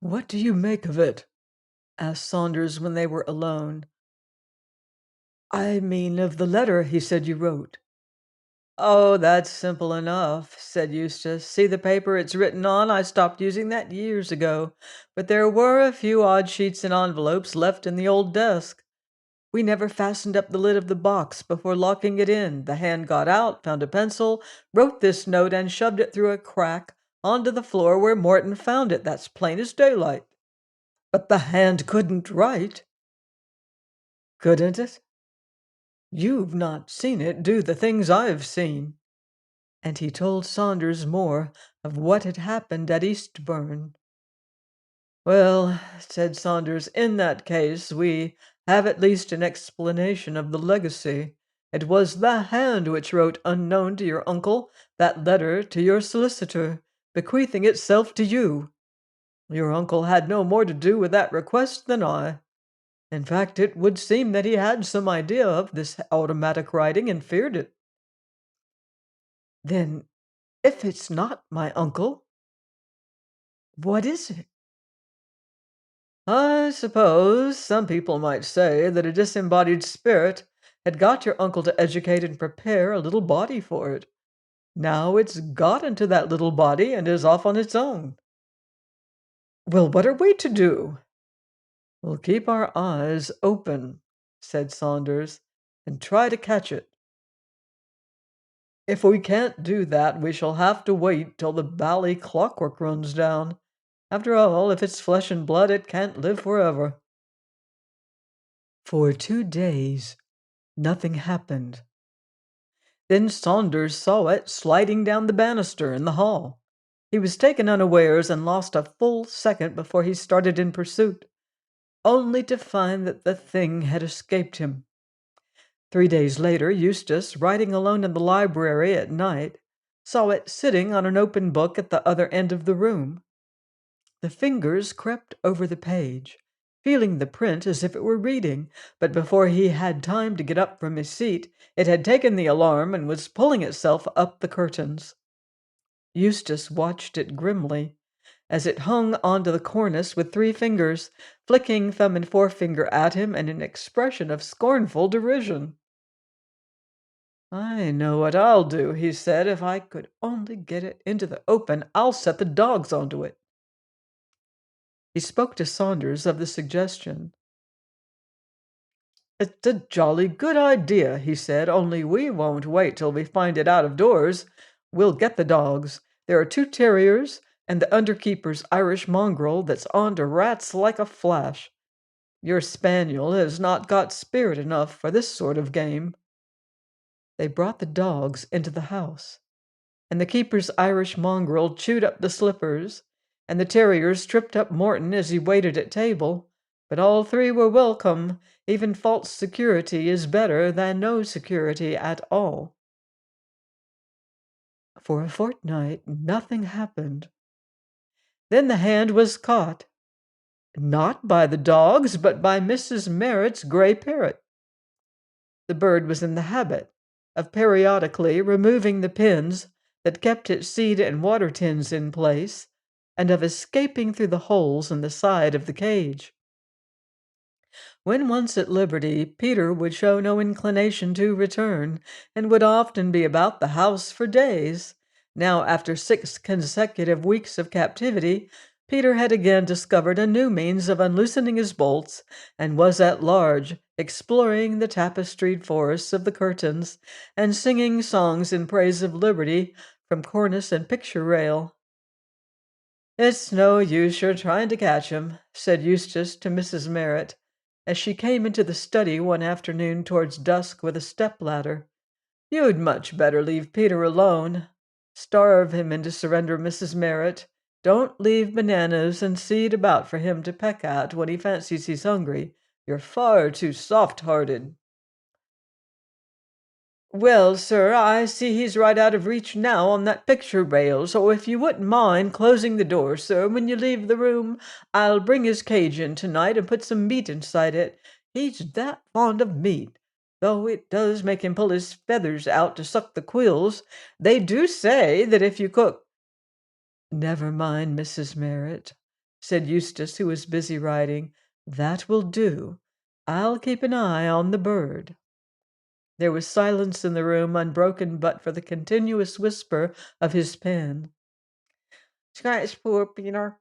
"What do you make of it?" asked Saunders when they were alone. "I mean of the letter he said you wrote." "Oh, that's simple enough," said Eustace. "See the paper it's written on? I stopped using that years ago, but there were a few odd sheets and envelopes left in the old desk. We never fastened up the lid of the box before locking it in. The hand got out, found a pencil, wrote this note, and shoved it through a crack onto the floor where Morton found it. That's plain as daylight." "But the hand couldn't write." "Couldn't it? You've not seen it do the things I've seen." And he told Saunders more of what had happened at Eastbourne. "Well," said Saunders, "in that case we have at least an explanation of the legacy. It was the hand which wrote, unknown to your uncle, that letter to your solicitor, bequeathing itself to you. Your uncle had no more to do with that request than I. In fact, it would seem that he had some idea of this automatic writing and feared it." "Then, if it's not my uncle, what is it?" "I suppose some people might say that a disembodied spirit had got your uncle to educate and prepare a little body for it. Now it's got into that little body and is off on its own." "Well, what are we to do?" "We'll keep our eyes open," said Saunders, "and try to catch it. If we can't do that, we shall have to wait till the bally clockwork runs down. After all, if it's flesh and blood, it can't live forever." For 2 days nothing happened. Then Saunders saw it sliding down the banister in the hall. He was taken unawares and lost a full second before he started in pursuit, only to find that the thing had escaped him. 3 days later, Eustace, writing alone in the library at night, saw it sitting on an open book at the other end of the room. The fingers crept over the page, feeling the print as if it were reading, but before he had time to get up from his seat, it had taken the alarm and was pulling itself up the curtains. Eustace watched it grimly, as it hung onto the cornice with 3 fingers, flicking thumb and forefinger at him in an expression of scornful derision. "I know what I'll do," he said. "If I could only get it into the open, I'll set the dogs onto it." He spoke to Saunders of the suggestion. "It's a jolly good idea," he said, "only we won't wait till we find it out of doors. We'll get the dogs. There are 2 terriers, and the underkeeper's Irish mongrel that's on to rats like a flash. Your spaniel has not got spirit enough for this sort of game." They brought the dogs into the house, and the keeper's Irish mongrel chewed up the slippers, and the terriers tripped up Morton as he waited at table, But all three were welcome. Even false security is better than no security at all. For a fortnight, nothing happened. Then the hand was caught, not by the dogs, but by Mrs. Merritt's gray parrot. The bird was in the habit of periodically removing the pins that kept its seed and water tins in place, and of escaping through the holes in the side of the cage. When once at liberty, Peter would show no inclination to return, and would often be about the house for days. Now, after 6 consecutive weeks of captivity, Peter had again discovered a new means of unloosening his bolts, and was at large, exploring the tapestried forests of the curtains, and singing songs in praise of liberty from cornice and picture rail. "It's no use your trying to catch him," said Eustace to Mrs. Merritt, as she came into the study one afternoon towards dusk with a step-ladder. "You'd much better leave Peter alone. Starve him into surrender, Mrs. Merritt. Don't leave bananas and seed about for him to peck at when he fancies he's hungry. You're far too soft-hearted." "Well, sir, I see he's right out of reach now on that picture rail, so if you wouldn't mind closing the door, sir, when you leave the room, I'll bring his cage in tonight and put some meat inside it. He's that fond of meat, though it does make him pull his feathers out to suck the quills. They do say that if you cook—" "Never mind, Mrs. Merritt," said Eustace, who was busy writing. "That will do. I'll keep an eye on the bird." There was silence in the room, unbroken but for the continuous whisper of his pen. "Scratch poor Peter,"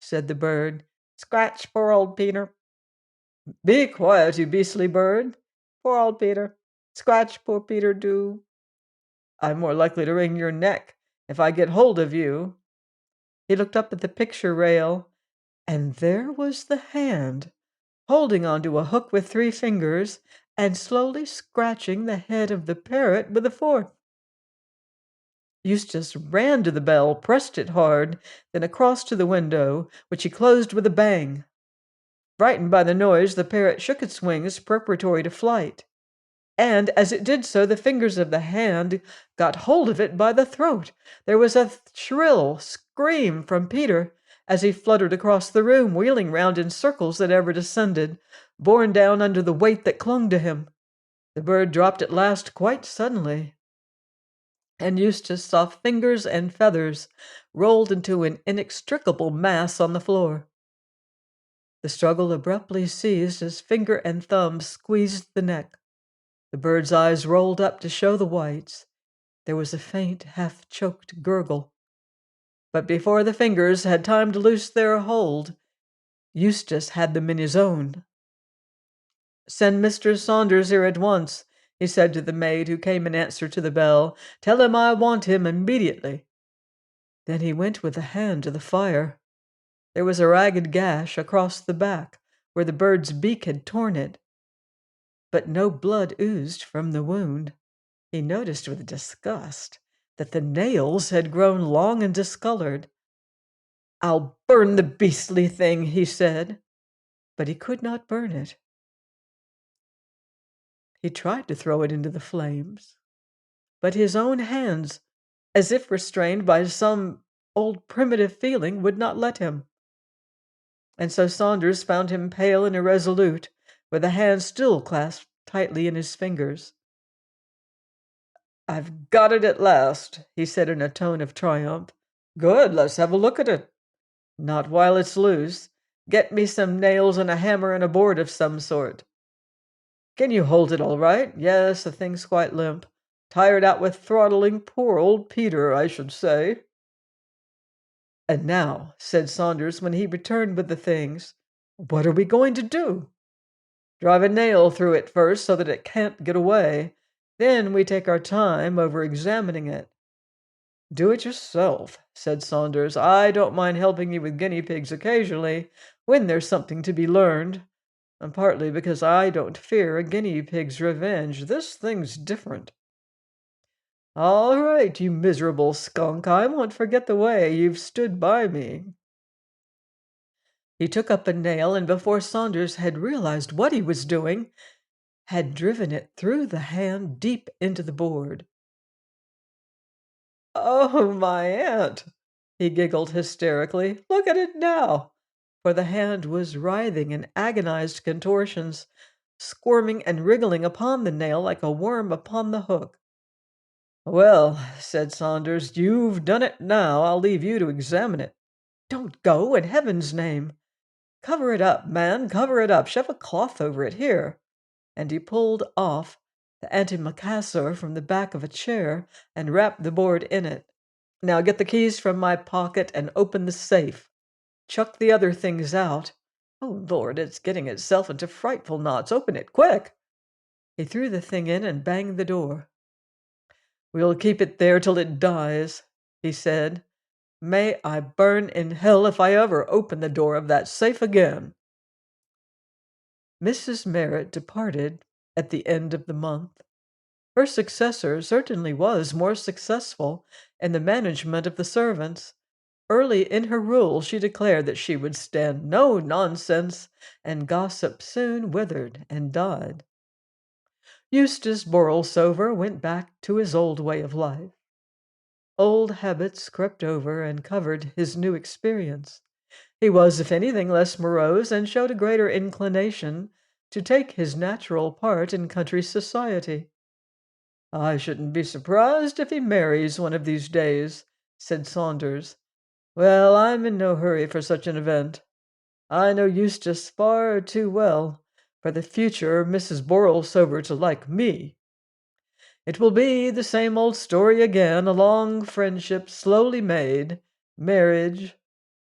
said the bird. "Scratch poor old Peter." "Be quiet, you beastly bird." "Poor old Peter. Scratch poor Peter, do." "I'm more likely to wring your neck if I get hold of you." He looked up at the picture rail, and there was the hand, holding onto a hook with 3 fingers, and slowly scratching the head of the parrot with a fourth. Eustace ran to the bell, pressed it hard, then across to the window, which he closed with a bang. Frightened by the noise, the parrot shook its wings preparatory to flight, and as it did so, the fingers of the hand got hold of it by the throat. There was a shrill scream from Peter as he fluttered across the room, wheeling round in circles that ever descended, borne down under the weight that clung to him. The bird dropped at last quite suddenly, and Eustace saw fingers and feathers rolled into an inextricable mass on the floor. The struggle abruptly ceased as finger and thumb squeezed the neck. The bird's eyes rolled up to show the whites. There was a faint, half-choked gurgle. But before the fingers had time to loose their hold, Eustace had them in his own. "Send Mr. Saunders here at once," he said to the maid who came in answer to the bell. "Tell him I want him immediately." Then he went with the hand to the fire. There was a ragged gash across the back where the bird's beak had torn it, but no blood oozed from the wound. He noticed with disgust that the nails had grown long and discolored. "I'll burn the beastly thing," he said, but he could not burn it. He tried to throw it into the flames, but his own hands, as if restrained by some old primitive feeling, would not let him. And so Saunders found him pale and irresolute, with the hand still clasped tightly in his fingers. "I've got it at last," he said in a tone of triumph. "Good, let's have a look at it." "Not while it's loose. Get me some nails and a hammer and a board of some sort." "Can you hold it all right?" "Yes, the thing's quite limp. Tired out with throttling poor old Peter, I should say." "And now," said Saunders when he returned with the things, "what are we going to do?" "Drive a nail through it first so that it can't get away. Then we take our time over examining it." "Do it yourself," said Saunders. "I don't mind helping you with guinea pigs occasionally, when there's something to be learned. And partly because I don't fear a guinea pig's revenge. This thing's different." "All right, you miserable skunk. I won't forget the way you've stood by me." He took up a nail, and before Saunders had realized what he was doing, had driven it through the hand deep into the board. "Oh, my aunt!" he giggled hysterically. "Look at it now!" For the hand was writhing in agonized contortions, squirming and wriggling upon the nail like a worm upon the hook. "Well," said Saunders, "you've done it now. I'll leave you to examine it." "Don't go, in heaven's name!" "Cover it up, man, cover it up. Shove a cloth over it. Here." And he pulled off the antimacassar from the back of a chair and wrapped the board in it. "Now get the keys from my pocket and open the safe. Chuck the other things out. Oh, Lord, it's getting itself into frightful knots. Open it, quick!" He threw the thing in and banged the door. "We'll keep it there till it dies," he said. "May I burn in hell if I ever open the door of that safe again." Mrs. Merritt departed at the end of the month. Her successor certainly was more successful in the management of the servants. Early in her rule, she declared that she would stand no nonsense, and gossip soon withered and died. Eustace Borlsover went back to his old way of life. Old habits crept over and covered his new experience. He was, if anything, less morose, and showed a greater inclination to take his natural part in country society. "I shouldn't be surprised if he marries one of these days," said Saunders. "Well, I'm in no hurry for such an event. I know Eustace far too well for the future Mrs. Borlsover to like me. It will be the same old story again, a long friendship slowly made, marriage,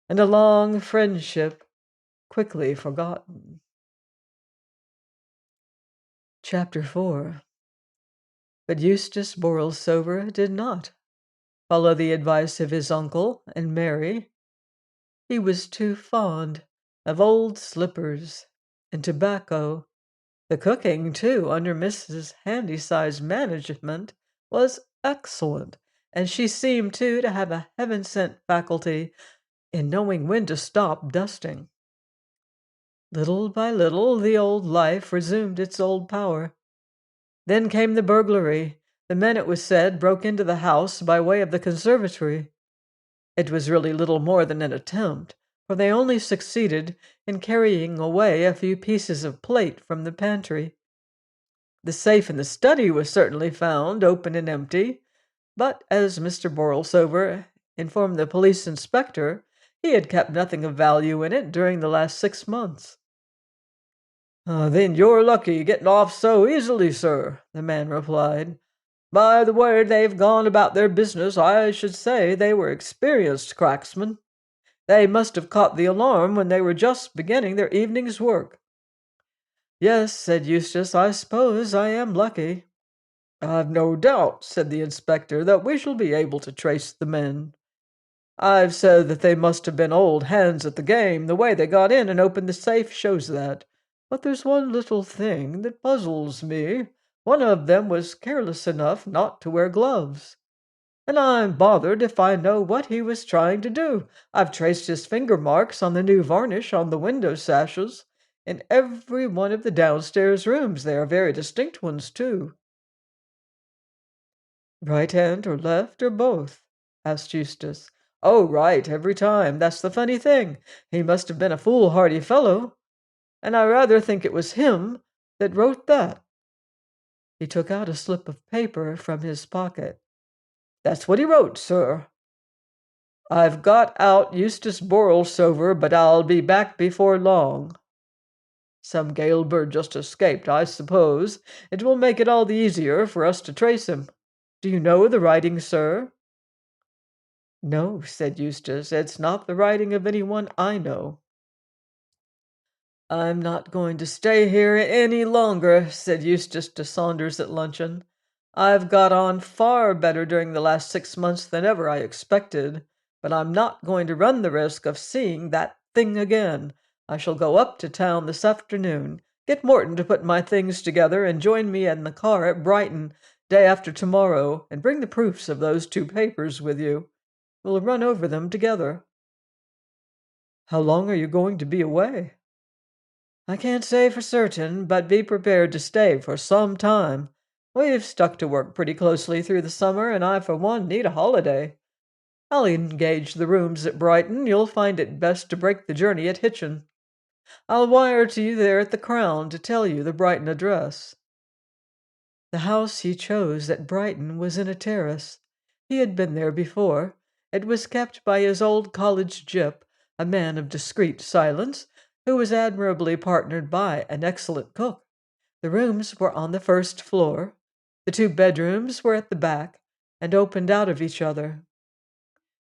and a long friendship quickly forgotten." Chapter 4. But Eustace Borlsover did not follow the advice of his uncle and Mary. He was too fond of old slippers and tobacco. The cooking, too, under Mrs. Handyside's management, was excellent, and she seemed, too, to have a heaven-sent faculty in knowing when to stop dusting. Little by little, the old life resumed its old power. Then came the burglary. The men, it was said, broke into the house by way of the conservatory. It was really little more than an attempt, for they only succeeded in carrying away a few pieces of plate from the pantry. The safe in the study was certainly found, open and empty, but, as Mr. Borlsover informed the police inspector, he had kept nothing of value in it during the last 6 months. "Then you're lucky, getting off so easily, sir," the man replied. "By the way they've gone about their business, I should say they were experienced cracksmen. They must have caught the alarm when they were just beginning their evening's work." "Yes," said Eustace, "I suppose I am lucky." "I've no doubt," said the inspector, "that we shall be able to trace the men. I've said that they must have been old hands at the game. The way they got in and opened the safe shows that. But there's one little thing that puzzles me. One of them was careless enough not to wear gloves. And I'm bothered if I know what he was trying to do. I've traced his finger marks on the new varnish on the window sashes. In every one of the downstairs rooms they are very distinct ones, too." "Right hand or left or both?" asked Eustace. "Oh, right, every time. That's the funny thing. He must have been a foolhardy fellow. And I rather think it was him that wrote that." He took out a slip of paper from his pocket. "That's what he wrote, sir. 'I've got out Eustace Borlsover, but I'll be back before long.' Some gale bird just escaped, I suppose. It will make it all the easier for us to trace him. Do you know the writing, sir?" "No," said Eustace, "it's not the writing of anyone I know." "I'm not going to stay here any longer," said Eustace to Saunders at luncheon. "I've got on far better during the last 6 months than ever I expected, but I'm not going to run the risk of seeing that thing again. I shall go up to town this afternoon, get Morton to put my things together, and join me in the car at Brighton day after tomorrow, and bring the proofs of those 2 papers with you. We'll run over them together." How long are you going to be away?" "I can't say for certain, but be prepared to stay for some time. We've stuck to work pretty closely through the summer, and I, for one, need a holiday. I'll engage the rooms at Brighton. You'll find it best to break the journey at Hitchin. I'll wire to you there at the Crown to tell you the Brighton address." The house he chose at Brighton was in a terrace. He had been there before. It was kept by his old college gyp, a man of discreet silence, who was admirably partnered by an excellent cook. The rooms were on the first floor. The two bedrooms were at the back and opened out of each other.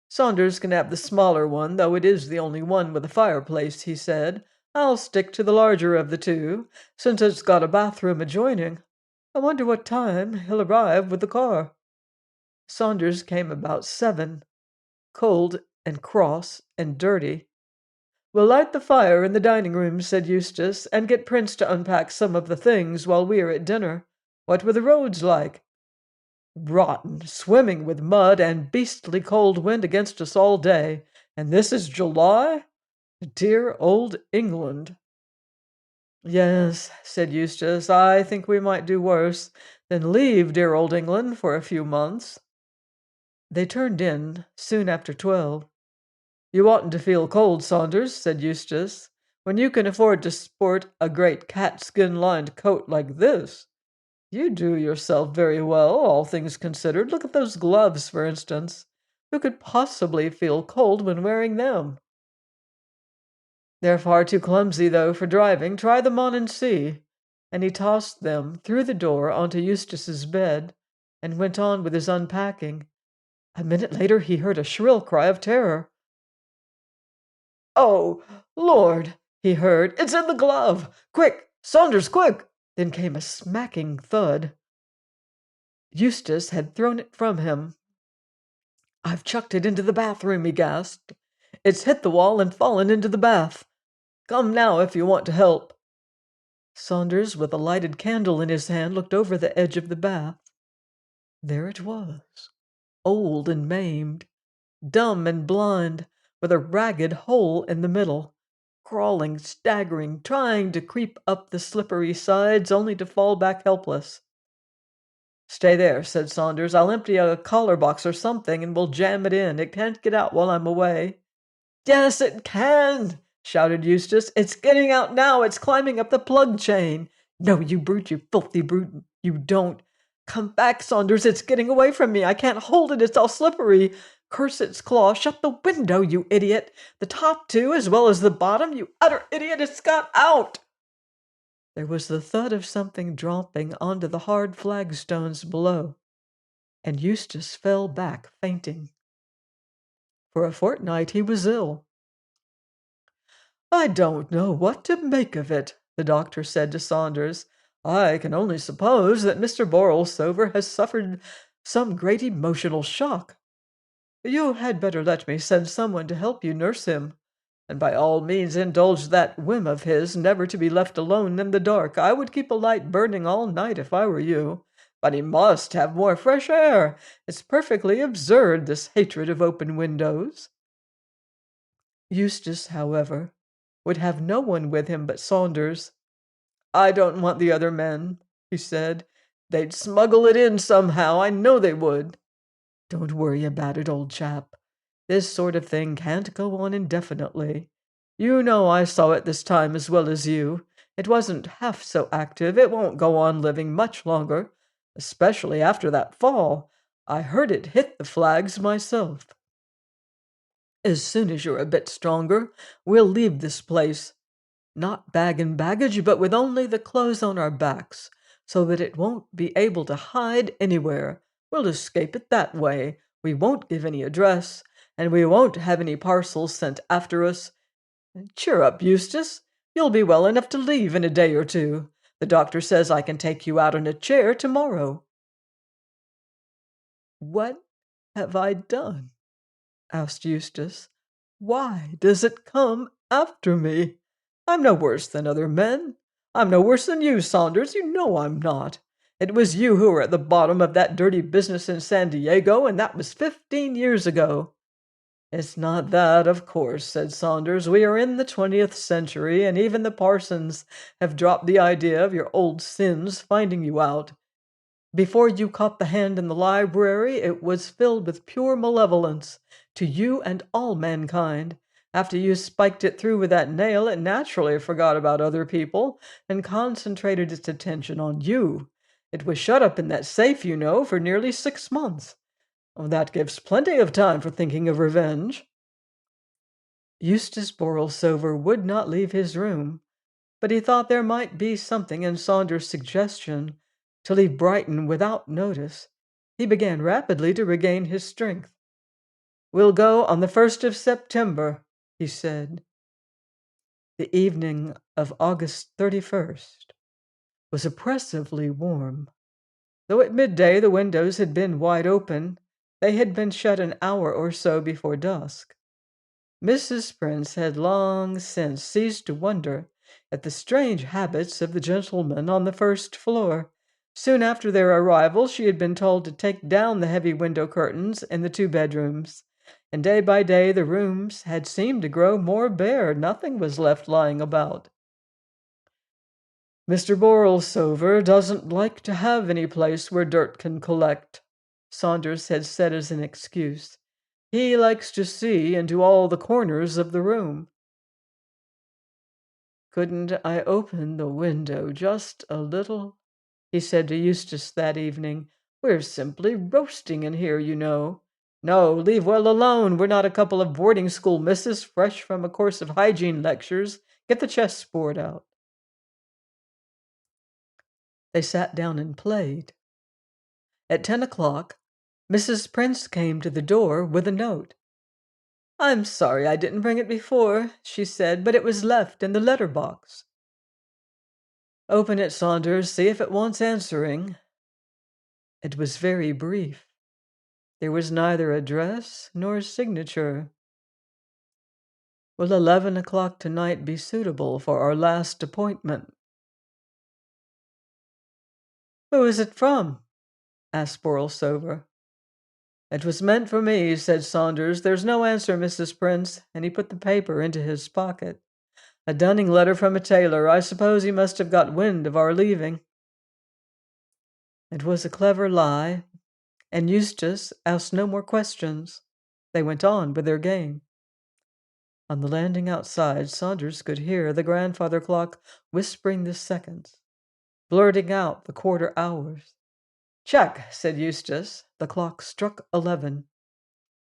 "Saunders can have the smaller one, though it is the only one with a fireplace," he said. "I'll stick to the larger of the two, since it's got a bathroom adjoining. I wonder what time he'll arrive with the car." Saunders came about 7, cold and cross and dirty. "We'll light the fire in the dining room," said Eustace, "and get Prince to unpack some of the things while we are at dinner. What were the roads like?" "Rotten, swimming with mud, and beastly cold wind against us all day. And this is July? Dear old England." "Yes," said Eustace, "I think we might do worse than leave dear old England for a few months." They turned in soon after 12. "You oughtn't to feel cold, Saunders," said Eustace, "when you can afford to sport a great cat-skin-lined coat like this. You do yourself very well, all things considered. Look at those gloves, for instance. Who could possibly feel cold when wearing them?" "They're far too clumsy, though, for driving. Try them on and see." And he tossed them through the door onto Eustace's bed and went on with his unpacking. A minute later he heard a shrill cry of terror. "Oh, Lord!" he heard. "It's in the glove! Quick, Saunders, quick!" Then came a smacking thud. Eustace had thrown it from him. "I've chucked it into the bathroom," he gasped. "It's hit the wall and fallen into the bath. Come now if you want to help." Saunders, with a lighted candle in his hand, looked over the edge of the bath. There it was, old and maimed, dumb and blind, with a ragged hole in the middle, crawling, staggering, trying to creep up the slippery sides, only to fall back helpless. "Stay there," said Saunders. "I'll empty a collar box or something, and we'll jam it in. It can't get out while I'm away." "Yes, it can!" shouted Eustace. "It's getting out now. It's climbing up the plug chain. No, you brute, you filthy brute, you don't. Come back, Saunders. It's getting away from me. I can't hold it. It's all slippery. Curse its claw. Shut the window, you idiot. The top too, as well as the bottom. You utter idiot. It's got out." There was the thud of something dropping onto the hard flagstones below, and Eustace fell back fainting. For a fortnight he was ill. "I don't know what to make of it," the doctor said to Saunders. "I can only suppose that Mr. Borlsover has suffered some great emotional shock. You had better let me send someone to help you nurse him. And by all means indulge that whim of his never to be left alone in the dark. I would keep a light burning all night if I were you. But he must have more fresh air. It's perfectly absurd, this hatred of open windows." Eustace, however, would have no one with him but Saunders. "I don't want the other men," he said. "They'd smuggle it in somehow. I know they would." "Don't worry about it, old chap. This sort of thing can't go on indefinitely. You know I saw it this time as well as you. It wasn't half so active. It won't go on living much longer, especially after that fall. I heard it hit the flags myself. As soon as you're a bit stronger, we'll leave this place. Not bag and baggage, but with only the clothes on our backs, so that it won't be able to hide anywhere. We'll escape it that way. We won't give any address, and we won't have any parcels sent after us. Cheer up, Eustace. You'll be well enough to leave in a day or two. The doctor says I can take you out in a chair tomorrow." "What have I done?" asked Eustace. "Why does it come after me? I'm no worse than other men. I'm no worse than you, Saunders. You know I'm not. It was you who were at the bottom of that dirty business in San Diego, and that was 15 years ago." "It's not that, of course," said Saunders. "We are in the 20th century, and even the parsons have dropped the idea of your old sins finding you out. Before you caught the hand in the library, it was filled with pure malevolence to you and all mankind. After you spiked it through with that nail, it naturally forgot about other people and concentrated its attention on you. It was shut up in that safe, you know, for nearly 6 months. Oh, that gives plenty of time for thinking of revenge." Eustace Borlsover would not leave his room, but he thought there might be something in Saunders's suggestion to leave Brighton without notice. He began rapidly to regain his strength. "We'll go on the 1st of September," he said. The evening of August 31st was oppressively warm. Though at midday the windows had been wide open, they had been shut an hour or so before dusk. Mrs. Prince had long since ceased to wonder at the strange habits of the gentlemen on the first floor. Soon after their arrival, she had been told to take down the heavy window curtains in the two bedrooms, and day by day the rooms had seemed to grow more bare. Nothing was left lying about. "Mr. Borlsover doesn't like to have any place where dirt can collect," Saunders had said as an excuse. "He likes to see into all the corners of the room." "Couldn't I open the window just a little?" he said to Eustace that evening. "We're simply roasting in here, you know." "No, leave well alone. We're not a couple of boarding school misses fresh from a course of hygiene lectures. Get the chessboard out." They sat down and played. At 10 o'clock, Mrs. Prince came to the door with a note. "I'm sorry I didn't bring it before," she said, "but it was left in the letter box." "Open it, Saunders. See if it wants answering." It was very brief. There was neither address nor signature. "Will 11 o'clock tonight be suitable for our last appointment?" "Who is it from?" asked Borlsover. "It was meant for me," said Saunders. "There's no answer, Mrs. Prince," and he put the paper into his pocket. "A dunning letter from a tailor. I suppose he must have got wind of our leaving." It was a clever lie, and Eustace asked no more questions. They went on with their game. On the landing outside, Saunders could hear the grandfather clock whispering the seconds, blurting out the quarter hours. "Check," said Eustace. The clock struck 11.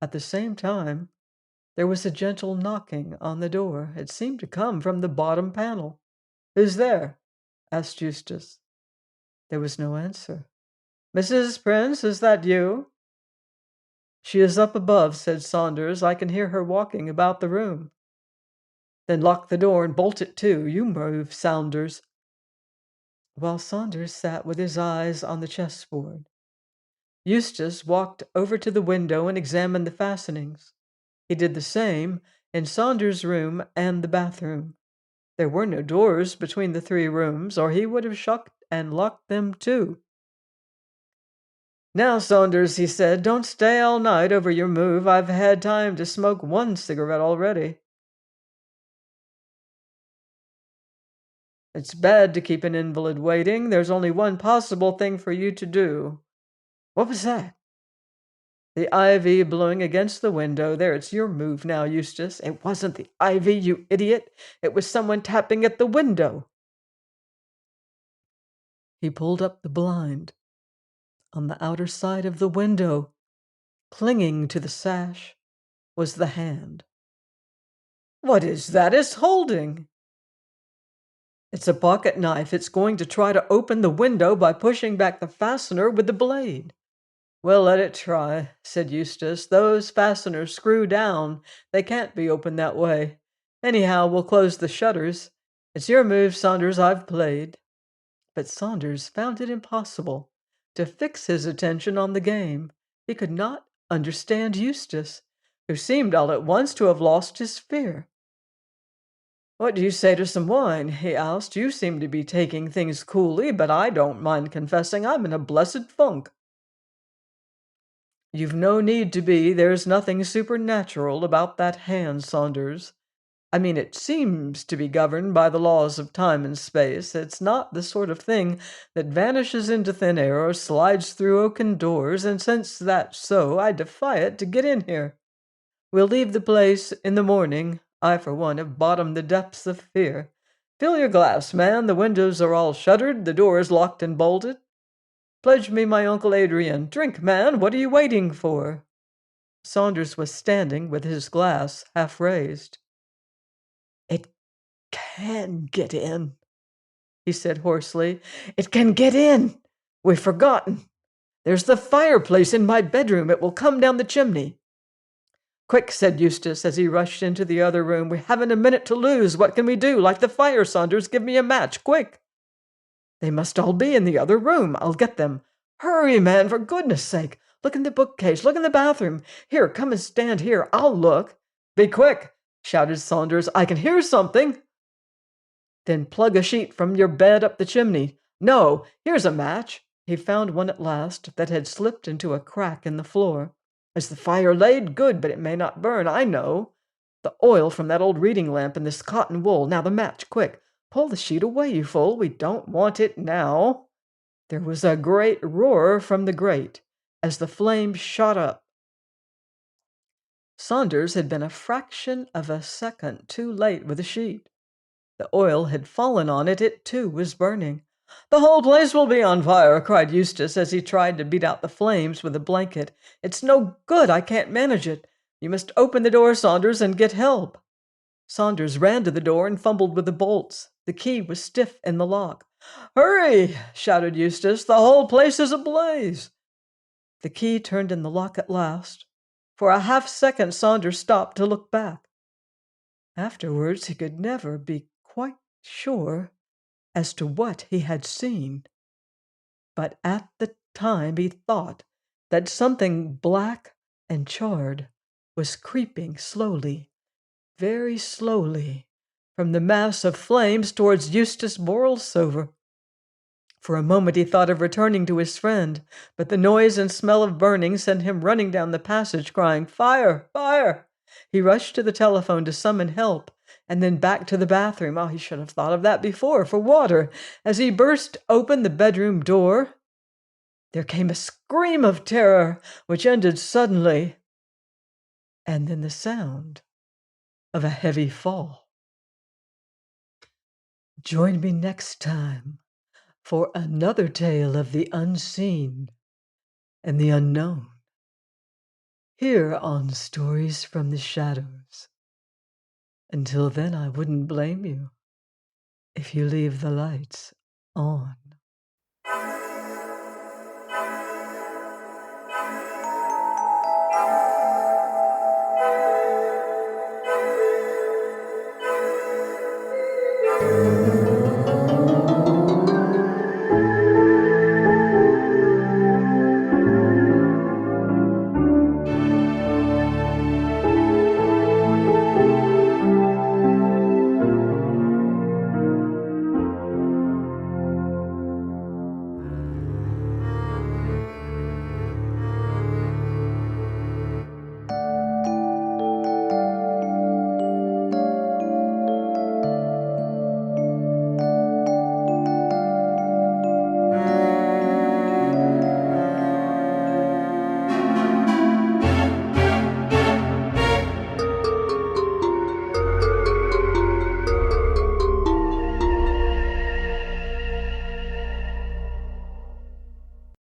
At the same time, there was a gentle knocking on the door. It seemed to come from the bottom panel. "Who's there?" asked Eustace. There was no answer. "Mrs. Prince, is that you?" "She is up above," said Saunders. "I can hear her walking about the room." "Then lock the door and bolt it too. You move, Saunders." While Saunders sat with his eyes on the chessboard, Eustace walked over to the window and examined the fastenings. He did the same in Saunders' room and the bathroom. There were no doors between the three rooms, or he would have shut and locked them too. "Now, Saunders," he said, "don't stay all night over your move. I've had time to smoke one cigarette already." "It's bad to keep an invalid waiting. There's only one possible thing for you to do." "What was that?" "The ivy blowing against the window. There, it's your move now, Eustace." "It wasn't the ivy, you idiot. It was someone tapping at the window." He pulled up the blind. On the outer side of the window, clinging to the sash, was the hand. "What is that it's holding?" "It's a pocket knife. It's going to try to open the window by pushing back the fastener with the blade." "Well, let it try," said Eustace. "Those fasteners screw down. They can't be opened that way. Anyhow, we'll close the shutters. It's your move, Saunders. I've played." But Saunders found it impossible to fix his attention on the game. He could not understand Eustace, who seemed all at once to have lost his fear. "What do you say to some wine?" he asked. "You seem to be taking things coolly, but I don't mind confessing I'm in a blessed funk." You've no need to be. There's nothing supernatural about that hand, Saunders. I mean, it seems to be governed by the laws of time and space. It's not the sort of thing that vanishes into thin air or slides through oaken doors, and since that's so, I defy it to get in here. We'll leave the place in the morning. I, for one, have bottomed the depths of fear. Fill your glass, man. The windows are all shuttered, the doors locked and bolted. Pledge me my Uncle Adrian. Drink, man. What are you waiting for? Saunders was standing with his glass half raised. It can get in, he said hoarsely. It can get in. We've forgotten. There's the fireplace in my bedroom. It will come down the chimney. Quick, said Eustace as he rushed into the other room. We haven't a minute to lose. What can we do? Light the fire, Saunders. Give me a match, quick. They must all be in the other room. I'll get them. Hurry, man, for goodness sake. Look in the bookcase. Look in the bathroom. Here, come and stand here. I'll look. Be quick, shouted Saunders. I can hear something. Then plug a sheet from your bed up the chimney. No, here's a match. He found one at last that had slipped into a crack in the floor. Is the fire laid? Good, but it may not burn. I know. The oil from that old reading lamp and this cotton wool. Now the match, quick. Pull the sheet away, you fool. We don't want it now. There was a great roar from the grate as the flame shot up. Saunders had been a fraction of a second too late with the sheet. The oil had fallen on it. It, too, was burning. The whole place will be on fire, cried Eustace as he tried to beat out the flames with a blanket. It's no good. I can't manage it. You must open the door, Saunders, and get help. Saunders ran to the door and fumbled with the bolts. The key was stiff in the lock. Hurry, shouted Eustace. The whole place is ablaze. The key turned in the lock at last. For a half-second Saunders stopped to look back. Afterwards he could never be quite sure as to what he had seen. But at the time he thought that something black and charred was creeping slowly, very slowly, from the mass of flames towards Eustace Borlsover. For a moment he thought of returning to his friend, but the noise and smell of burning sent him running down the passage, crying, Fire! Fire! He rushed to the telephone to summon help, and then back to the bathroom. Oh, he should have thought of that before, for water. As he burst open the bedroom door, there came a scream of terror, which ended suddenly, and then the sound of a heavy fall. Join me next time for another tale of the unseen and the unknown, here on Stories from the Shadows. Until then, I wouldn't blame you if you leave the lights on.